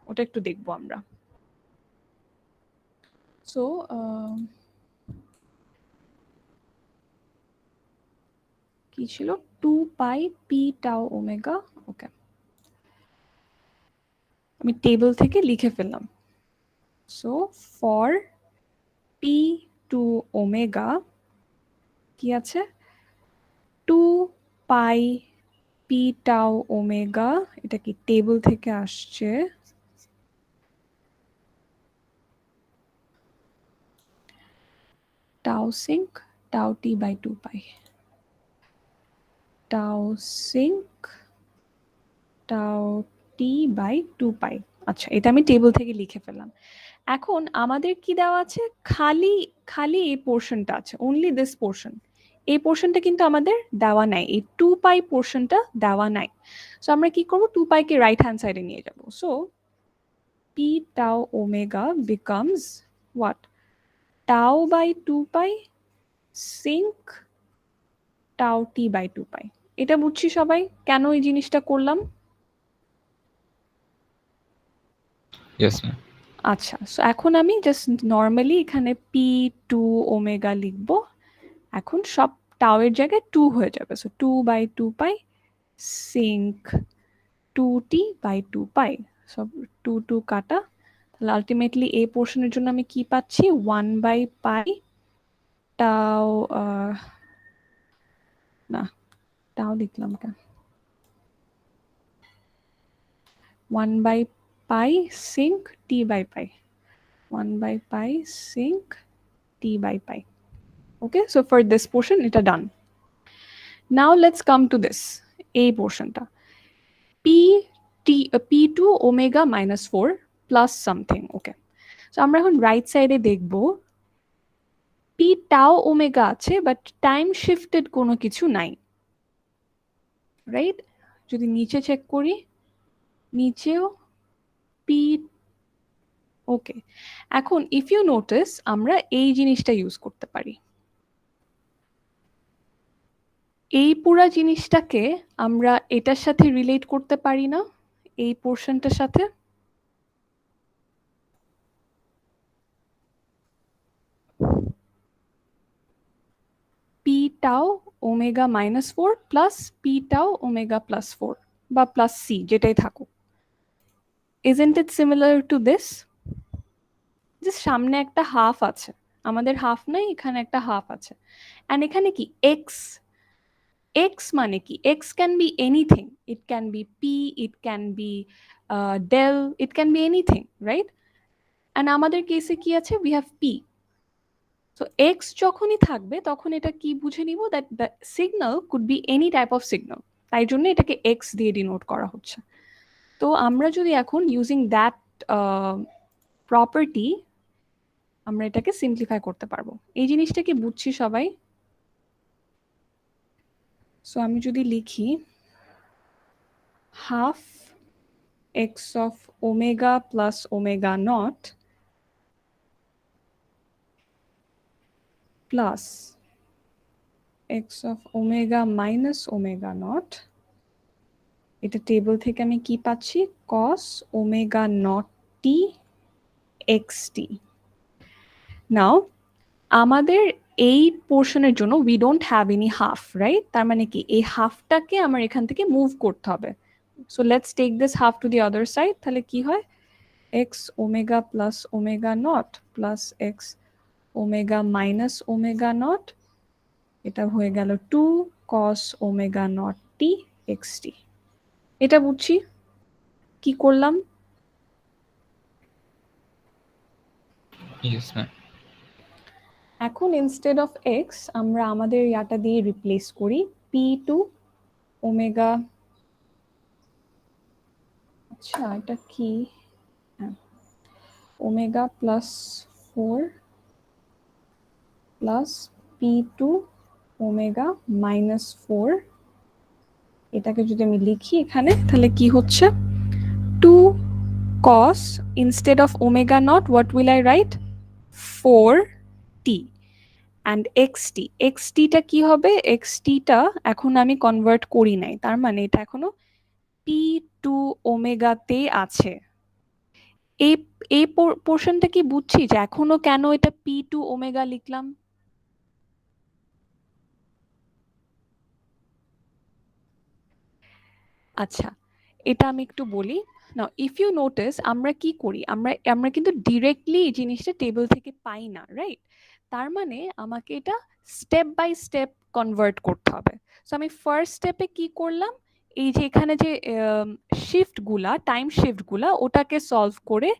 ওটা একটু দেখবো আমরা। সো কি ছিল, 2 পাই পি টাও ওমেগা। ওকে, আমি টেবিল থেকে লিখে ফেললাম। So for p two omega কি আছে, 2 পাই পি টাও ওমেগা। এটা কি টেবিল থেকে আসছে? টাও সিঙ্ক টাও টি বাই 2 পাই, টাও সিঙ্ক টাও টি বাই 2 পাই। আচ্ছা, এটা আমি টেবিল থেকে লিখে ফেললাম। এখন আমাদের কি দেওয়া আছে, খালি খালি এই পোর্শনটা আছে, অনলি দিস পোর্শন। এই পোর্শনটা কিন্তু আমাদের দেওয়া নাই, এই 2 পাই পোর্শনটা দেওয়া নাই। সো আমরা কি করব, 2 পাইকে রাইট হ্যান্ড সাইডে নিয়ে যাব। So p tau omega becomes what, tau by 2 pi sinc tau t by 2 পাই। এটা বুঝছি সবাই কেন এই জিনিসটা করলাম?
Yes ma'am.
আচ্ছা, সো এখন আমি জাস্ট নর্মালি এখানে পি টু ওমেগা লিখব। এখন সব টাওয়ের জায়গায় 2 হয়ে যাবে। So 2 by 2 pi sinc 2t by 2 pi. সব 2 2 কাটা। তাহলে আলটিমেটলি এই পোর্শনের জন্য আমি কি পাচ্ছি, 1 বাই পাই টাও, না টাও লিখলাম কেন, 1 by pi sinc t by pi, 1 by pi sync t by pi. Okay, so for this portion এটা done. Now let's come to this এই পোর্শনটা, p2 omega minus 4 plus something. ওকে, সো আমরা এখন রাইট সাইডে দেখব p টাও ওমেগা আছে, বাট টাইম শিফটেড কোনো কিছু নাই, রাইট? যদি নিচে চেক করি, নিচেও p। ওকে, এখন ইফ ইউ নোটিস আমরা এই জিনিসটা ইউজ করতে পারি। এই পুরা জিনিসটাকে আমরা এটার সাথে রিলেট করতে পারি না, এই পোর্শনটার সাথে? P tau omega minus 4 plus P tau omega plus 4 বা প্লাস সি, যেটাই থাকুক। Isn't it similar to this? যে সামনে একটা হাফ আছে, আমাদের হাফ নাই, এখানে একটা হাফ আছে, অ্যান্ড এখানে কি এক্স। এক্স মানে কি, x can be anything, it can be p, it can be del, it can be anything, right? And আমাদের কেসে কি আছে, we have p. So x যখনই থাকবে তখন এটা কি বুঝে নিব, that the signal could be any type of signal, তাই জন্য এটাকে এক্স দিয়ে ডিনোট করা হচ্ছে। তো আমরা যদি এখন ইউজিং দ্যাট প্রপার্টি আমরা এটাকে সিম্পলিফাই করতে পারবো। এই জিনিসটা কি বুঝছি সবাই? সো আমি যদি লিখি half X of omega plus omega naught plus X of omega minus omega naught, এটা টেবিল থেকে আমি কি পাচ্ছি, cos omega naught T X T. Now আমাদের এই পোর্শনের জন্য we don't have any half, right? তার মানে কি এই হাফটাকে আমার এখান থেকে মুভ করতে হবে। So let's take this half to the other side. তাহলে কি হয়, x omega plus omega naught plus x omega minus omega naught, এটা হয়ে গেল 2 cos omega naught T X t. এটা বুঝছি। কি করলাম?
Yes ma'am.
এখন ইনস্টেড অফ এক্স আমরা আমাদের ইয়াটা দিয়ে রিপ্লেস করি, পি টু ওমেগা, আচ্ছা এটা কি, হ্যাঁ, omega plus 4 plus p two omega minus 4, এটাকে যদি আমি লিখি এখানে তাহলে কি হচ্ছে, 2 cos instead of omega naught what will I write, 4t and xt, xt টা কি হবে, xt টা এখন আমি কনভার্ট করি নাই, তার মানে এটা এখনো p2 ওমেগাতে আছে। এই এই পোর্শনটা কি বুঝছি যে এখনো কেন এটা p2 ওমেগা লিখলাম? আচ্ছা এটা আমি একটু বলি। নাও ইফ ইউ নোটিস আমরা কি করি, আমরা কিন্তু ডিরেক্টলি এই জিনিসটা টেবিল থেকে পাই না, রাইট? তার মানে আমাকে এটা স্টেপ বাই স্টেপ কনভার্ট করতে হবে। সো আমি ফার্স্ট স্টেপে কি করলাম, এই যে এখানে যে শিফটগুলা, টাইম শিফটগুলা, ওটাকে সলভ করে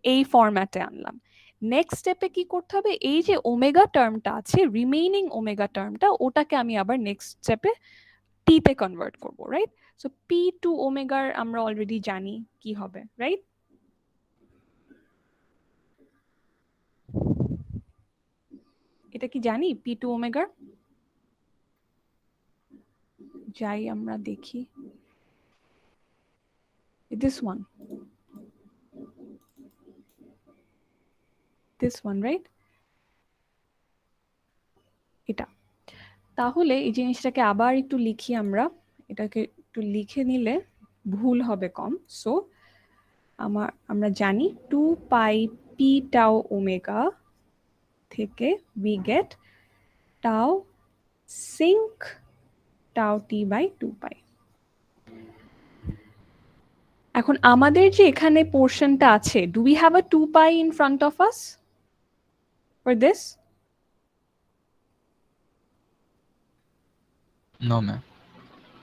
এই ফরম্যাটে আনলাম। নেক্সট স্টেপে কি করতে হবে, এই যে ওমেগা টার্মটা আছে, রিমেইনিং ওমেগা টার্মটা, ওটাকে আমি আবার নেক্সট স্টেপে টি তে কনভার্ট করব, রাইট? সো পি টু ওমেগার আমরা অলরেডি জানি কি হবে, রাইট? এটা কি জানি পি টু ওমেগার? যাই আমরা দেখি, this one right, এটা। তাহলে এই জিনিসটাকে আবার একটু লিখি আমরা, এটাকে একটু লিখে নিলে ভুল হবে কম। সো আমরা জানি 2 পাই পি টাউ ওমেগা থেকে we get tau sinc tau t by 2 pi. এখন আমাদের যে এখানে পোর্শনটা আছে, do we have a 2 pi in front of us for this?
No ma'am.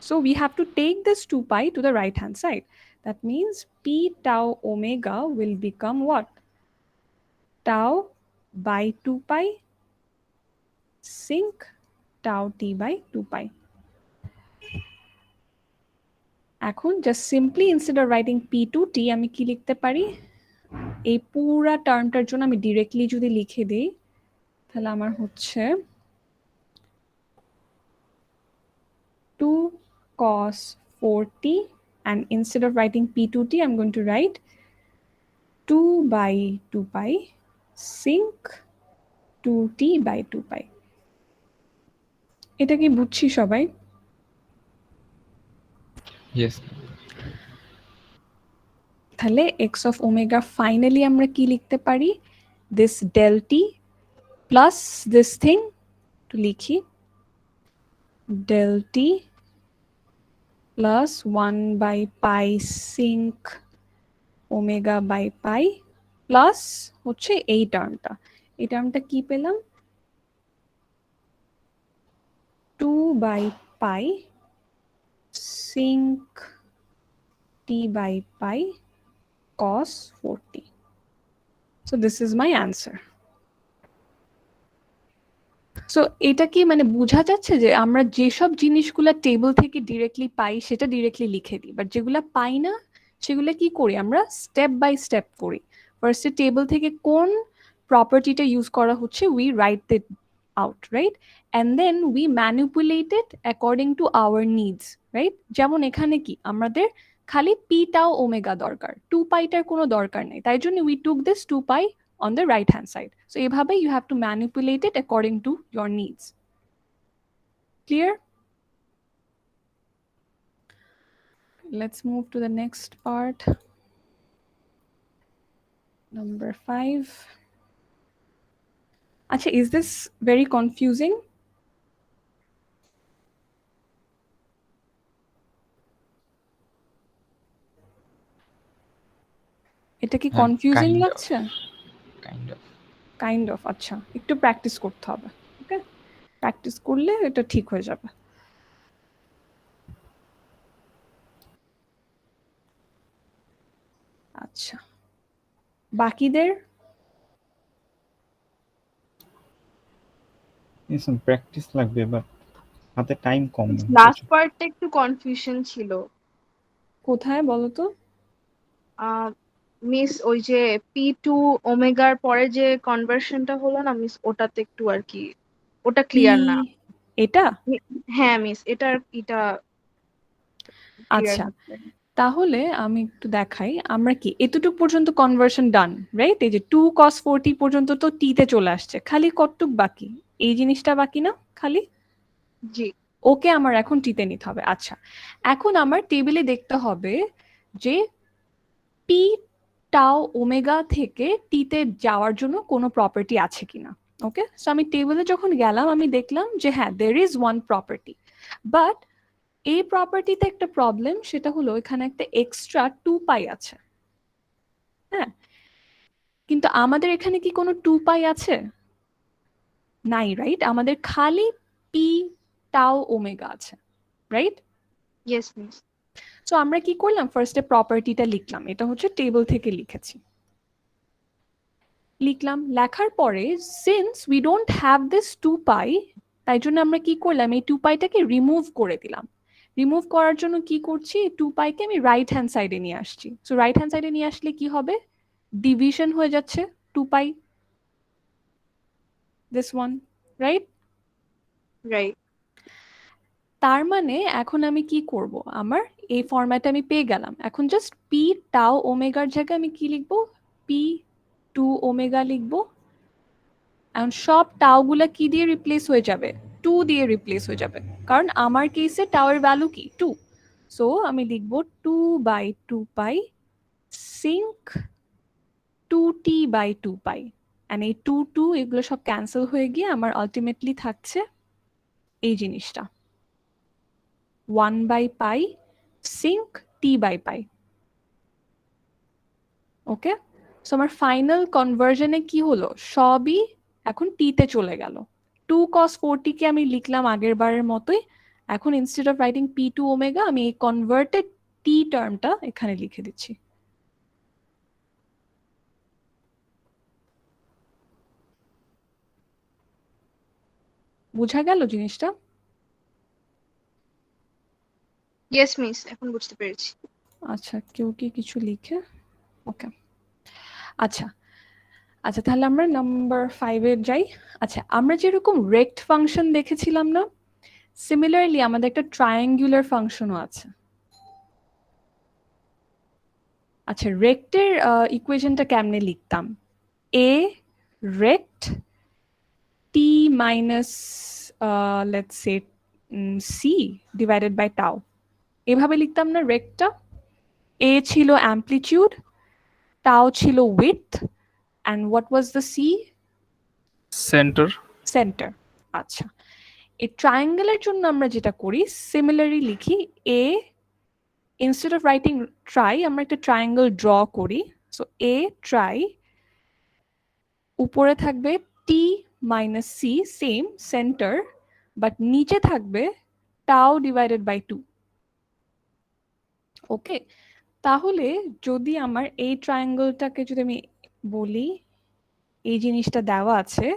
So we have to take this 2 pi to the right hand side. That means p tau omega will become what? Tau by 2 pi sinc tau t by 2 pi. এখন just simply instead of writing p2t আমি কি লিখতে পারি, এই পুরা টার্মটার জন্য আমি ডিরেক্টলি যদি লিখে দেই তাহলে আমার হচ্ছে 2 cos 4t, and instead of writing p2t I'm going to write 2 by 2 pi sinc 2t by 2 pi. এটা কি বুঝছি সবাই?
ইয়েস।
তাহলে x of omega ফাইনালি আমরা কি লিখতে পারি, this del t plus this thing, to লিখি del t plus 1 by pi sinc omega by pi plus হচ্ছে এই টার্মটা কি পেলাম, 2 by pi sinc t by pi cos 4t. So this is my answer. So এটা কি মানে বোঝা যাচ্ছে যে আমরা যেসব জিনিসগুলা টেবিল থেকে ডিরেক্টলি পাই সেটা ডিরেক্টলি লিখে দিই, বাট যেগুলা পাই না সেগুলো কি করি আমরা স্টেপ বাই স্টেপ করি। ফার্স্টে টেবিল থেকে কোন প্রপার্টিটা ইউজ করা হচ্ছে we write it out, right? And then we manipulate it according to our needs, right? যেমন এখানে কি আমাদের খালি পি টাও ওমেগা দরকার, 2 পাইটার কোনো দরকার নেই, তাই জন্য we took this 2 pi on the right hand side. So এভাবে you have to manipulate it according to your needs. Clear? Let's move to the next part. Number 5. Acha, is this very confusing? এটা কি কনফিউজিং
kind of.
লাগছে? কাইন্ড অফ, আচ্ছা একটু প্র্যাকটিস করতে হবে। ওকে, প্র্যাকটিস করলে এটা ঠিক হয়ে যাবে। আচ্ছা, বাকিদের
প্র্যাকটিস লাগবে, বাট হাতে টাইম কম।
লাস্ট পার্টটা একটু কনফিউশন ছিল।
কোথায় বলো তো?
মিস ওই যে P2 ওমেগার পরে যে কনভার্সনটা হলো না মিস, ওটাতে একটু আর কি ওটা ক্লিয়ার না।
এটা?
হ্যাঁ মিস, এটা
আচ্ছা, তাহলে আমি একটু দেখাই। আমরা কি এতটুকু পর্যন্ত কনভার্সন ডান, রাইট? এই যে 2 cos 4t পর্যন্ত তো t তে চলে আসছে, খালি কতটুক বাকি? এই জিনিসটা বাকি না খালি?
জি।
ওকে, আমার এখন টিতে নিতে হবে। আচ্ছা, এখন আমার টেবিলে দেখতে হবে যে পি টাও ওমেগা থেকে টিতে যাওয়ার জন্য কোনো প্রপার্টি আছে কিনা। ওকে, সো আমি টেবিলে যখন গেলাম আমি দেখলাম যে হ্যাঁ, there is one property, but এই প্রপার্টিতে একটা প্রবলেম, সেটা হলো এখানে একটা এক্সট্রা 2 পাই আছে। হ্যাঁ, কিন্তু আমাদের এখানে কি কোনো 2 পাই আছে? নাই, রাইট? আমাদের খালি পি টাও ওমেগা আছে, রাইট?
Yes miss.
সো আমরা কি করলাম, ফার্স্টে প্রপার্টিটা লিখলাম। এটা হচ্ছে টেবিল থেকে লিখেছি। লিখলাম, লেখার পরে since we don't have this 2 পাই, তাই জন্য আমরা কি করলাম, এই 2 পাইটাকে রিমুভ করে দিলাম। রিমুভ করার জন্য কি করছি, 2 পাইকে আমি রাইট হ্যান্ড সাইডে নিয়ে আসছি। সো রাইট হ্যান্ড সাইডে নিয়ে আসলে কি হবে, ডিভিশন হয়ে যাচ্ছে 2 পাই, দিস ওয়ান, রাইট?
রাইট।
তার মানে এখন আমি কি করব, আমার এই ফরম্যাটে আমি পেয়ে গেলাম। এখন জাস্ট পি টাও ওমেগার জায়গায় আমি কি লিখবো, পি 2 ওমেগা লিখবো। এখন সব টাওগুলা কি দিয়ে রিপ্লেস হয়ে যাবে, 2 দিয়ে রিপ্লেস হয়ে যাবে, কারণ আমার কেসে টাওয়ের ভ্যালু কি 2। সো আমি লিখবো 2/2 pi sinc 2t by 2 pi, and এই 2 এগুলো সব ক্যান্সেল হয়ে গিয়ে আমার আলটিমেটলি থাকছে এই জিনিসটা 1/পাই sinc t by pi. Okay, so আমার ফাইনাল কনভার্জনে কি হলো, সবই এখন t তে চলে গেল। 2 cos 4t কে আমি লিখলাম আগের বারের মতোই। এখন instead of writing p2 omega আমি এই কনভার্টেড t টার্মটা এখানে লিখে দিচ্ছি। বুঝা গেল জিনিসটা?
ইয়েস মিস, এখন বুঝতে পেরেছি।
আচ্ছা, কেউ কি কিছু লিখে? ওকে, আচ্ছা আচ্ছা, তাহলে আমরা নাম্বার 5 এ যাই। আচ্ছা, আমরা যেরকম রেক্ট ফাংশন দেখেছিলাম না, সিমিলারলি আমাদের একটা ট্রায়াঙ্গুলার ফাংশনও আছে। আচ্ছা, রেক্টের ইকুয়েশনটা কেমনে লিখতাম, A rect t minus let's say c divided by tau, এভাবে লিখতাম না রেক্টটা। এ ছিল অ্যামপ্লিটিউড, টাও ছিল width, and what was the c? Center. আচ্ছা, এই ট্রায়াঙ্গেলের জন্য আমরা যেটা করি, সিমিলারলি লিখি A, instead of writing tri আমরা একটা ট্রায়াঙ্গেল ড্র করি। সো এ ট্রাই, উপরে থাকবে t minus c same centre, but নিচে থাকবে টাও ডিভাইডেড বাই 2। ওকে, তাহলে যদি আমার এই ট্রায়াঙ্গেলটাকে যদি আমি বলি, এই জিনিসটা দেওয়া আছে,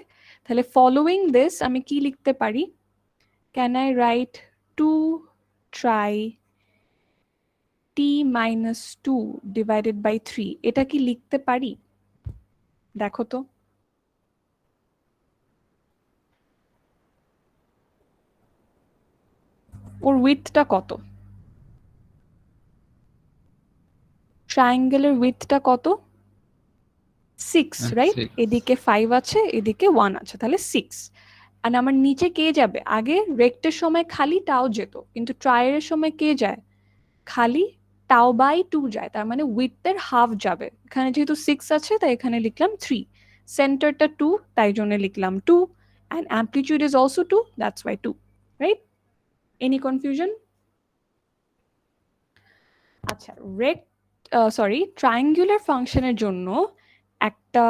তাহলে ফলোইং দিস আমি কি লিখতে পারি, can I write 2 tri t minus 2 divided by 3, এটা কি লিখতে পারি? দেখো তো। ওর উইথটা কত, ট্রায়াঙ্গেলের উইথটা কত? 6, রাইট?
6
এদিকে 5 আছে, এদিকে 1 আছে, তাহলে 6। আর আমার নিচে কে যাবে? আগে রেক্টের সময় খালি টাও যেত, কিন্তু ট্রায়ারের সময় কে যায়? খালি টাও বাই 2 যায়, তার মানে উইডথের হাফ যাবে। এখানে যেহেতু 6 আছে তাই এখানে লিখলাম 3, সেন্টারটা 2 তাই জন্য লিখলাম 2, and amplitude is also 2, that's why 2, right? Any confusion? আচ্ছা, ট্রায়াঙ্গুলার ফাংশনের জন্য একটা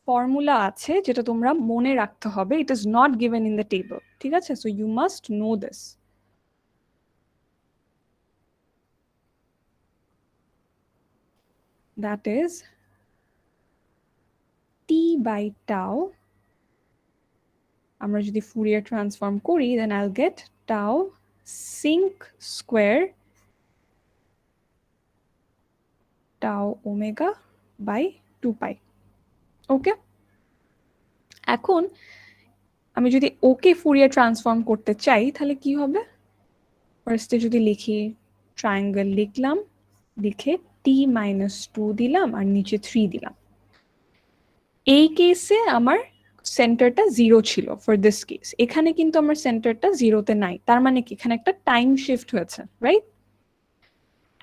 ফর্মুলা আছে যেটা তোমরা মনে রাখতে হবে। It is not given in the table, ঠিক আছে? So you must know this. That is t by tau. আমরা যদি ফুরিয়ার ট্রান্সফর্ম করি, দেন আইল গেট টাও সিঙ্ক স্কোয়ার টাও ওমেগা বাই 2 পাই। ওকে, এখন আমি যদি ওকে ফুরিয়ার ট্রান্সফর্ম করতে চাই তাহলে কি হবে? ফার্স্টে যদি লিখি, ট্রায়াঙ্গেল লিখলাম, লিখে t-2 দিলাম আর নিচে 3 দিলাম। এই কেসে আমার সেন্টারটা 0 ছিল ফর দিস কেস। এখানে কিন্তু আমার সেন্টারটা 0-তে নাই, তার মানে কি এখানে একটা টাইম শিফট হয়েছে, রাইট?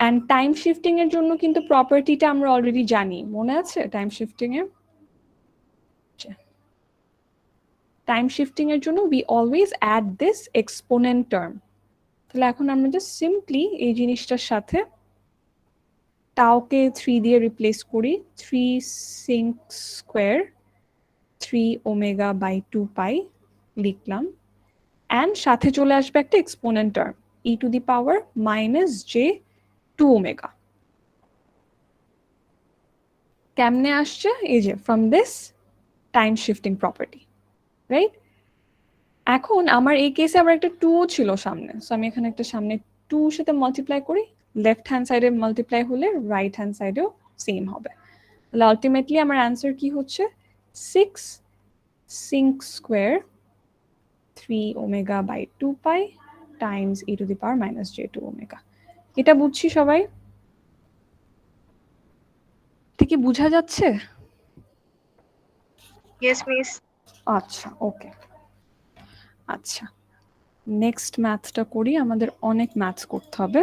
অ্যান্ড টাইম শিফটিং এর জন্য কিন্তু প্রপার্টিটা আমরা অলরেডি জানি, মনে আছে? টাইম শিফটিং এর জন্য we always add this exponent term। তাহলে এখন আমরা জাস্ট সিম্পলি এই জিনিসটার সাথে টাওকে 3 দিয়ে রিপ্লেস করি। 3 সিঙ্ক স্কোয়ার 3 ওমেগা বাই 2 পাই লিখলাম, অ্যান্ড সাথে চলে আসবে একটা এক্সপোনেন্ট টার্ম e⁻j2 ওমেগা। কেমনে আসছে? এই যে from this time shifting property, right? এখন আমার এই কেসে আবার একটা 2 ছিল সামনে, সো আমি এখানে একটা সামনে 2 সাথে মাল্টিপ্লাই করি। লেফট হ্যান্ড সাইডে মাল্টিপ্লাই হলে রাইট হ্যান্ড সাইডেও সেম হবে। তাহলে আলটিমেটলি আমার অ্যান্সার কি হচ্ছে? 6 sinc square 3 omega by 2 pi times e⁻j2 omega. এটা বুঝছি সবাই? ঠিক কি বোঝা যাচ্ছে?
Yes miss.
আচ্ছা, ওকে। আচ্ছা, নেক্সট ম্যাথটা করি, আমাদের অনেক ম্যাথস করতে হবে।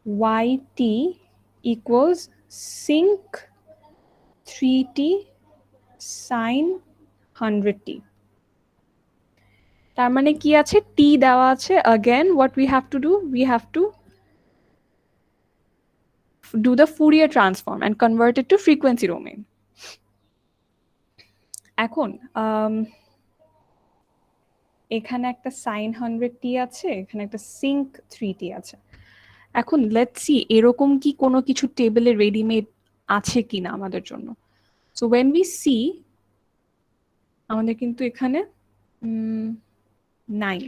yt equals sinc 3t sin 100t। তার মানে কি আছে? t দেওয়া আছে। again what we have to do, we have to do the Fourier transform and convert it to frequency domain। এখন এখানে একটা sin 100t আছে, এখানে একটা sinc 3t আছে। এখন লেটস সি এরকম কি কোনো কিছু টেবিলে রেডিমেড আছে কিনা আমাদের জন্য। সো when we see, আমাদের কিন্তু এখানে নাই,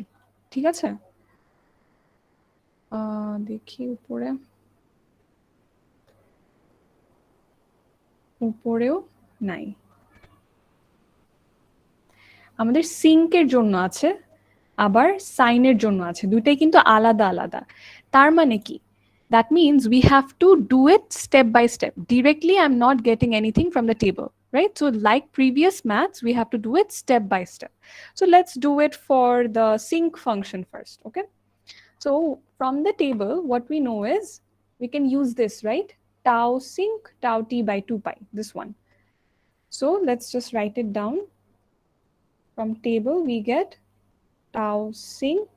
ঠিক আছে? দেখি উপরেও নাই। আমাদের সিঙ্কের জন্য আছে, আবার সাইনের জন্য আছে, দুইটাই কিন্তু আলাদা আলাদা। তার মানে কি? That means we have to do it step by step. Directly, I'm not getting anything from the table, right? So like previous maths, we have to do it step by step. So let's do it for the sinc function first, okay? So from the table, what we know is we can use this, right? Tau sinc tau t by 2 pi, this one. So let's just write it down. From table, we get tau sinc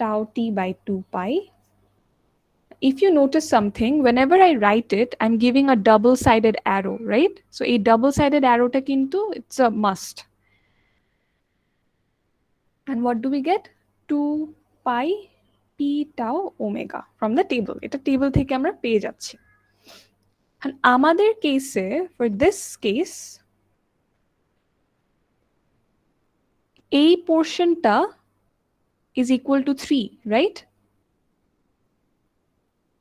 tau t by 2 pi. If you notice something, whenever I write it, I'm giving a double-sided arrow, right? So a double-sided arrow ta kintu it's a must. And what do we get? 2 pi p tau omega from the table. Eta table theke amra peye jacchi. And amader case, for this case, a portion ta is equal to 3, right?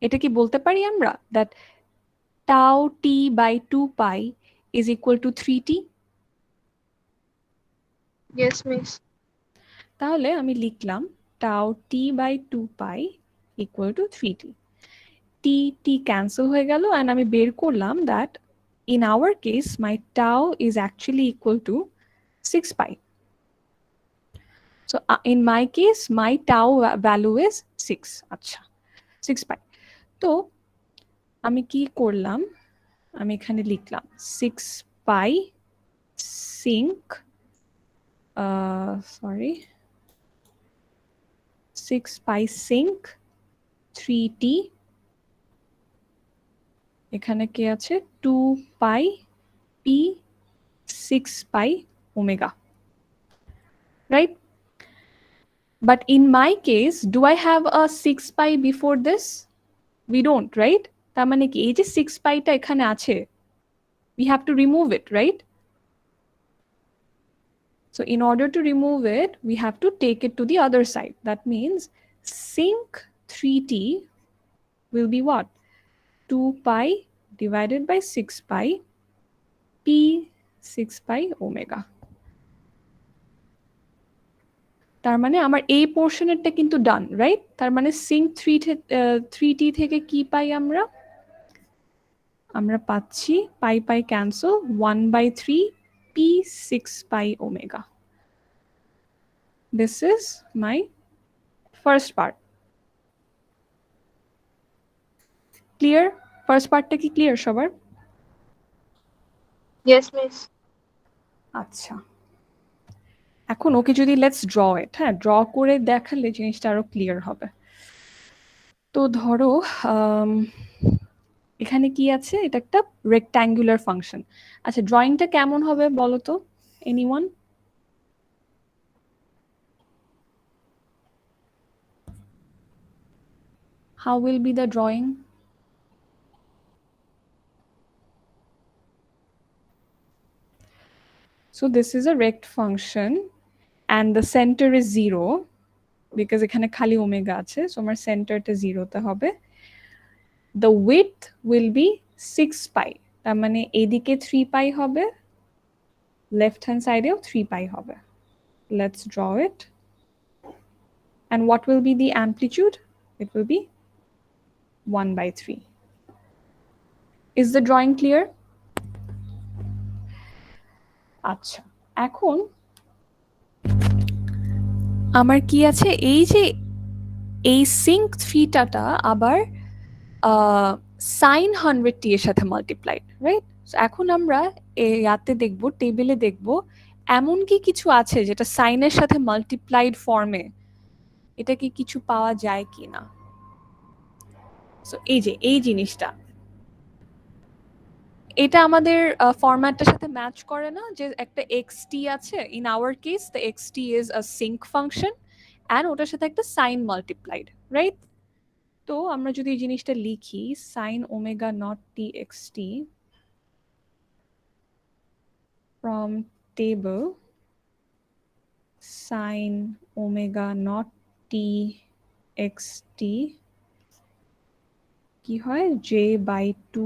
এটা কি বলতে পারি আমরা that tau t by 2 pi is equal to 3t?
Yes miss.
তাহলে আমি লিখলাম tau t by 2 pi equal to 3t। t cancel হয়ে গেল and আমি বের করলাম that in our case my tau is actually equal to 6 pi. So in my case my tau value is 6. আচ্ছা 6 pi. তো আমি কি করলাম, আমি এখানে লিখলাম 6 pi sinc 6 pi sinc 3t, এখানে কি আছে 2 pi p 6 pi omega, right? But in my case, do I have a 6 pi before this? We don't, right? তার মানে কি এই যে 6 pi টা এখানে আছে, we have to remove it, right? So in order to remove it, we have to take it to the other side. That means sinc 3t will be what? 2 pi divided by 6 pi p 6 pi omega. তার মানে আমার এই পোর্শনেরটা কিন্তু ডান, রাইট? তার মানে sinc 3t থেকে কি পাই আমরা পাচ্ছি পাই পাই cancel 1/3 p 6 pi omega. This is my first part. Clear? First partটা কি ক্লিয়ার সবার?
Yes, miss.
আচ্ছা, এখন ওকে যদি লেটস ড্র ইট, হ্যাঁ ড্র করে দেখালে জিনিসটা আরো ক্লিয়ার হবে। তো ধরো এখানে কি আছে, এটা একটা রেক্ট্যাঙ্গুলার ফাংশন। আচ্ছা ড্রয়িংটা কেমন হবে বলো তো anyone? How will be the drawing? So this is a rect function and the center is 0 because এখানে খালি ওমেগা আছে, so আমার সেন্টারটা 0 তে হবে। The width will be 6 pi, তার মানে এদিকে 3 pi হবে, left hand side এও 3 pi হবে। Let's draw it. And what will be the amplitude? It will be 1/3. Is the drawing clear? আচ্ছা, এখন আমার কি আছে, এই যে এই sinc থিটাটা আবার sin 100t এর সাথে মাল্টিপ্লাইড, রাইট? এখন আমরা ইয়াতে দেখব, টেবিলে দেখব এমন কি কিছু আছে যেটা সাইনের সাথে মাল্টিপ্লাইড ফর্মে, এটা কি কিছু পাওয়া যায় কিনা। সো এই যে এই জিনিসটা, এটা আমাদের ফরম্যাটটার সাথে ম্যাচ করে না, যে একটা xt আছে, in our case the xt is a sinc function and ওটার সাথে একটা সাইন মাল্টিপ্লাইড, রাইট? তো আমরা যদি এই জিনিসটা লিখি sin omega naught txt from table sin omega naught txt কি হয় j/2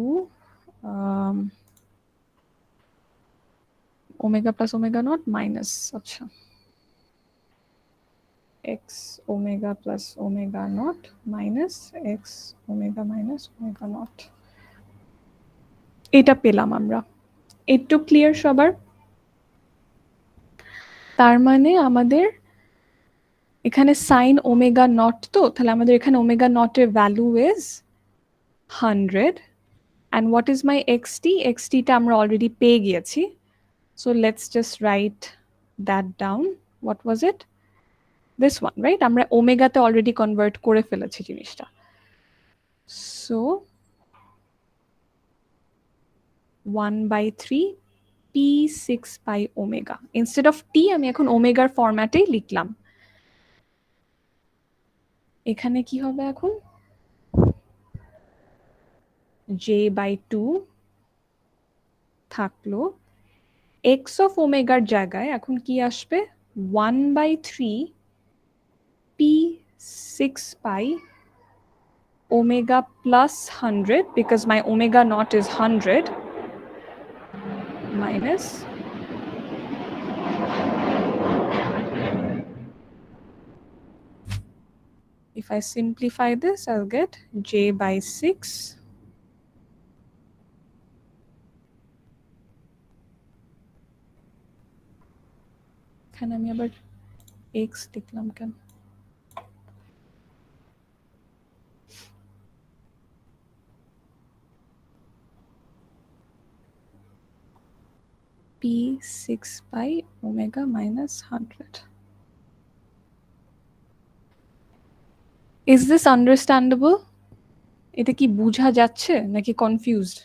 omega plus omega naught minus, আচ্ছা x omega plus omega naught minus x omega minus omega naught, এটা পেলাম আমরা। একটু ক্লিয়ার সবার? তার মানে আমাদের এখানে sin omega naught, তো তাহলে আমাদের এখানে omega naught এর value is 100 and what is my xt? xt টা আমরা অলরেডি পেয়ে গিয়েছি, so let's just write that down. What was it? This one, right? আমরা ওমেগাতে অলরেডি কনভার্ট করে ফেলেছি জিনিসটা। So 1/3 p 6 pi omega, instead of t আমি এখন ওমেগার ফরম্যাটেই লিখলাম। এখানে কি হবে এখন j/2 থাকলো, x of ওমেগার জায়গায় এখন কি আসবে 1/3 p 6 pi omega plus 100 because my omega naught is 100 minus If I simplify this, I'll get j by 6 এখানে আমি আবার x লিখলাম কেন? p 6 by omega minus 100. Is this understandable? এটা কি বোঝা যাচ্ছে নাকি কনফিউজড?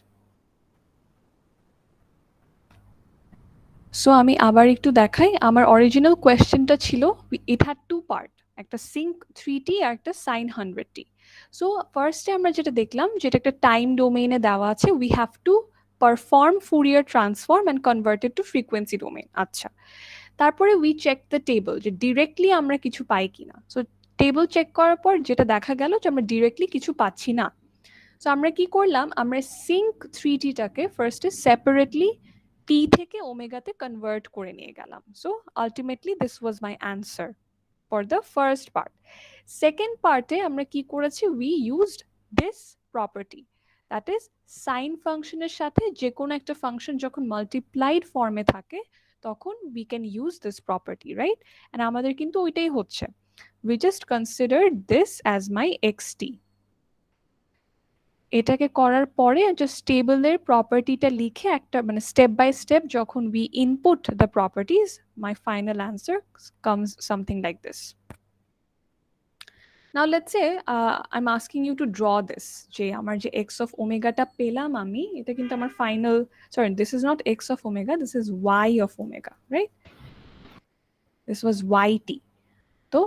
সো আমি আবার একটু দেখাই। আমার অরিজিনাল কোয়েশ্চেনটা ছিল ইট হ্যাড টু পার্ট, একটা সিঙ্ক 3t আর একটা সাইন 100t। সো ফার্স্টে আমরা যেটা দেখলাম, যেটা একটা টাইম ডোমেইনে দেওয়া আছে, we have to perform Fourier transform and convert it to frequency domain. আচ্ছা, তারপরে উই চেক দ্য টেবল যে ডিরেক্টলি আমরা কিছু পাই কিনা। সো টেবল চেক করার পর যেটা দেখা গেল যে আমরা ডিরেক্টলি কিছু পাচ্ছি না। সো আমরা কি করলাম, আমরা সিঙ্ক 3tটাকে ফার্স্টে সেপারেটলি p থেকে ওমেগাতে কনভার্ট করে নিয়ে গেলাম। So ultimately this was my answer for the first part. Second পার্টে আমরা কি করেছি, we used this property, that is sine ফাংশনের সাথে যে কোনো একটা ফাংশন যখন মাল্টিপ্লাইড ফর্মে থাকে তখন we can use this property, right? And আমাদের কিন্তু ওইটাই হচ্ছে। We just consider this as my xt। এটাকে করার পরে জাস্ট টেবলের প্রপার্টিটা লিখে একটা মানে স্টেপ বাই স্টেপ যখন we input the properties, my final answer comes something like this. Now let's say I am asking you to draw this, যে আমার যে এক্স অফ ওমেগাটা পেলাম আমি, এটা কিন্তু আমার final, sorry this is not x of omega, this is y of omega, right? This was y t. তো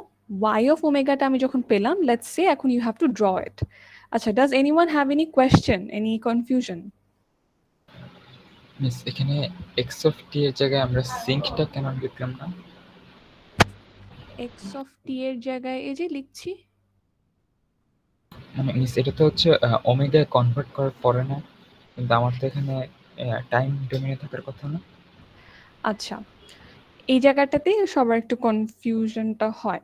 y of omega টা আমি যখন পেলাম, let's say এখন you have to draw it. আচ্ছা, does anyone have any question, any confusion?
Miss এখানে x of t এর জায়গায় আমরা সিঙ্কটা কেন লিখলাম না?
x of t এর জায়গায় এই যে লিখছি।
মানে মিস এটা তো হচ্ছে ওমেগায় কনভার্ট করার পরে না, কিন্তু আমার তো এখানে টাইম ডোমেইনে থাকার কথা না।
আচ্ছা, এই জায়গাটাতেই সবার একটু কনফিউশনটা হয়।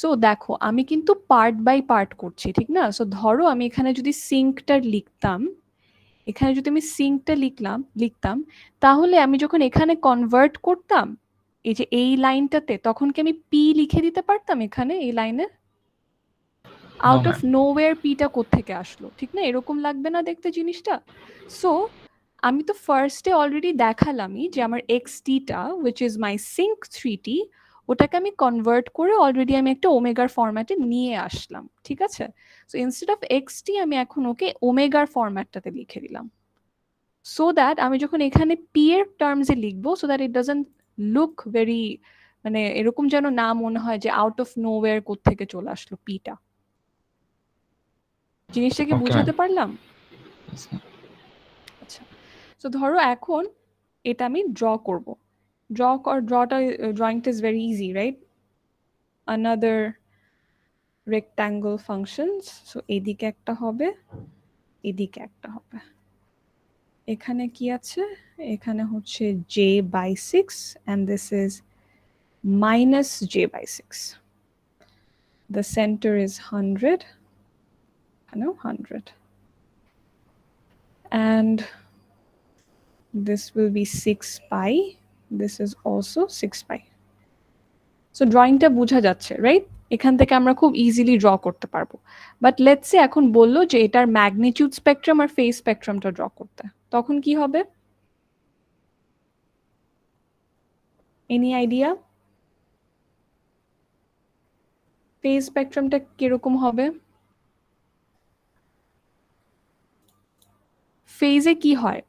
সো দেখো, আমি কিন্তু পার্ট বাই পার্ট করছি, ঠিক না? সো ধরো আমি এখানে যদি সিঙ্কটা লিখতাম, এখানে যদি আমি সিঙ্কটা লিখতাম, তাহলে আমি যখন এখানে কনভার্ট করতাম এই যে এই লাইনটাতে, তখন কি আমি পি লিখে দিতে পারতাম এখানে এই লাইনে? আউট অফ নোওয়্যার পিটা কোত্থেকে আসলো, ঠিক না? এরকম লাগবে না দেখতে জিনিসটা? সো আমি তো ফার্স্টে অলরেডি দেখালামই যে আমার xt-টা which is my sinc 3t, ওটাকে আমি কনভার্ট করে অলরেডি আমি একটা ওমেগার ফরম্যাটে নিয়ে আসলাম, ঠিক আছে? সো ইনস্টেড অফ xt আমি এখন ওকে ওমেগার ফরম্যাটটাতে লিখে দিলাম, সো দ্যাট আমি যখন এখানে পি এর টার্মসে লিখবো, so that it doesn't look very, মানে এরকম যেন না মনে হয় যে আউট অফ নোওয়্যার কোত্থেকে চলে আসলো পিটা। জিনিসটা কি বুঝাতে পারলাম? আচ্ছা, সো ধরো এখন এটা আমি ড্র করব। ড্রয়িংটা is very easy, right? Another rectangle functions. So এদিকে একটা হবে, এদিকে একটা হবে। এখানে কি আছে? এখানে হচ্ছে j/6 and this is minus j/6. The center is 100. No, 100. And this will be 6 pi. This is also 6 pi. So drawingটা বোঝা যাচ্ছে, রাইট? এখান থেকে আমরা খুব ইজিলি ড্র করতে পারবো। বাট লেটস সে এখন বললো যে এটার ম্যাগনিটিউড স্পেকট্রাম আর ফেজ স্পেকট্রামটা ড্র করতে, তখন কি হবে? Any idea? ফেজ স্পেকট্রামটা কিরকম হবে? ফেজে কি হয়,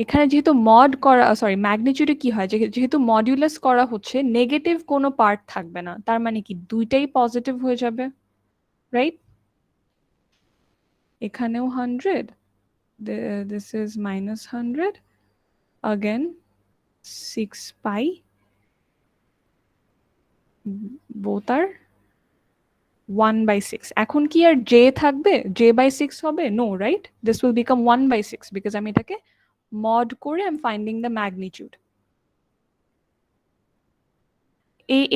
এখানে যেহেতু মড করা, সরি ম্যাগনিটিউডে কি হয়, যেহেতু মডিউলাস করা হচ্ছে, নেগেটিভ কোনো পার্ট থাকবে না, তার মানে কি দুইটাই পজিটিভ হয়ে যাবে, রাইট? এখানেও 100, this is minus 100, again 6 pi, both are 1/6. এখন কি আর j থাকবে? j/6 হবে? No, right? This will become 1/6 because আমি এটাকে mod করে I'm finding the magnitude.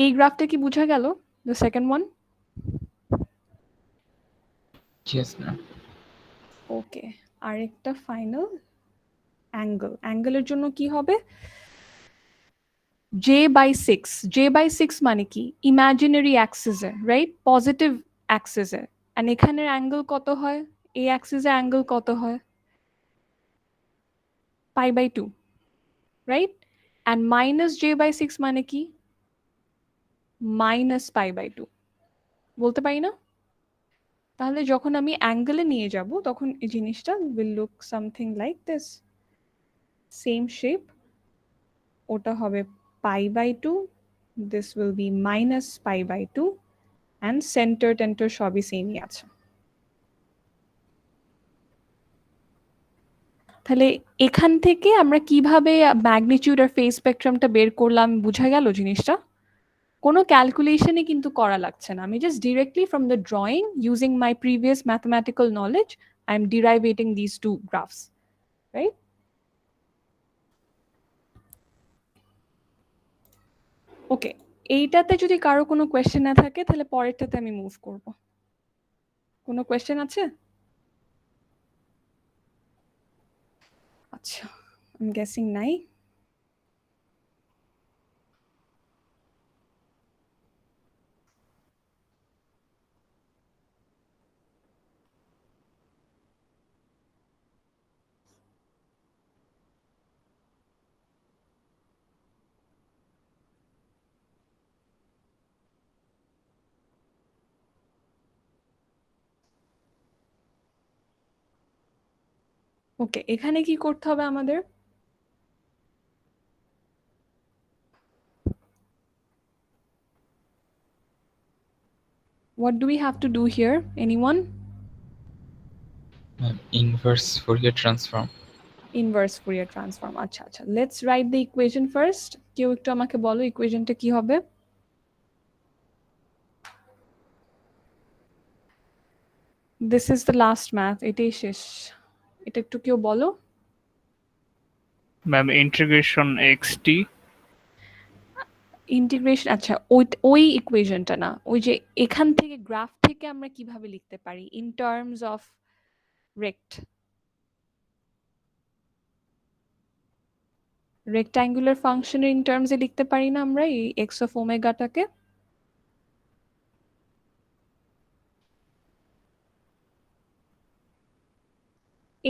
এই গ্রাফটা কি বোঝা গেল? The second one?
Yes, ma'am.
ওকে, আরেকটা ফাইনাল অ্যাঙ্গেল। অ্যাঙ্গেলের জন্য কি হবে? j/6, j/6 মানে কি? ইমাজিনারি অ্যাক্সিসে, রাইট? পজিটিভ অ্যাক্সিসে। এন্ড এখানের অ্যাঙ্গেল কত হয়? এই অ্যাক্সিসে অ্যাঙ্গেল কত হয়? π/2, রাইট? এন্ড মাইনাস j/6 মানে কি? মাইনাস π/2। বলতে পারি না? তাহলে যখন আমি অ্যাঙ্গেলে নিয়ে যাব তখন এই জিনিসটা will look something like this, same shape. ওটা হবে π/2, this will be minus π/2, and center টেন্টার সবই সেমই আছে। তাহলে এখান থেকে আমরা কিভাবে ম্যাগনিটিউড আর ফেজ স্পেকট্রামটা বের করলাম, বোঝা গেল জিনিসটা? কোনো ক্যালকুলেশনই কিন্তু করা লাগছে না, আমি just directly from the drawing using my previous mathematical knowledge I am derivating this two graphs, right? Okay, এইটাতে যদি কারো কোনো কোয়েশ্চেন না থাকে তাহলে পরেরটাতে আমি মুভ করব। কোনো কোয়েশ্চেন আছে? আচ্ছা, আই এম গেসিং নাই। ওকে, এখানে কি করতে হবে আমাদের? What do we have to do here? Anyone?
Ma'am, inverse Fourier transform.
Inverse Fourier transform. আচ্ছা আচ্ছা, let's write the equation first. কেউ একটু আমাকে বলো ইকুয়েশনটা কি হবে? This is the last math, এটাই শেষ। এটা একটু কেউ বলো।
ম্যাম ইন্টিগ্রেশন xt
ইন্টিগ্রেশন, আচ্ছা ওই ইকুয়েশনটা না, ওই যে এখান থেকে গ্রাফ থেকে আমরা কিভাবে লিখতে পারি ইন টার্মস অফ রেক্ট, রেক্ট্যাঙ্গুলার ফাংশনের ইন টার্মসে লিখতে পারি না আমরা এই এক্স অফ ওমেগাটাকে?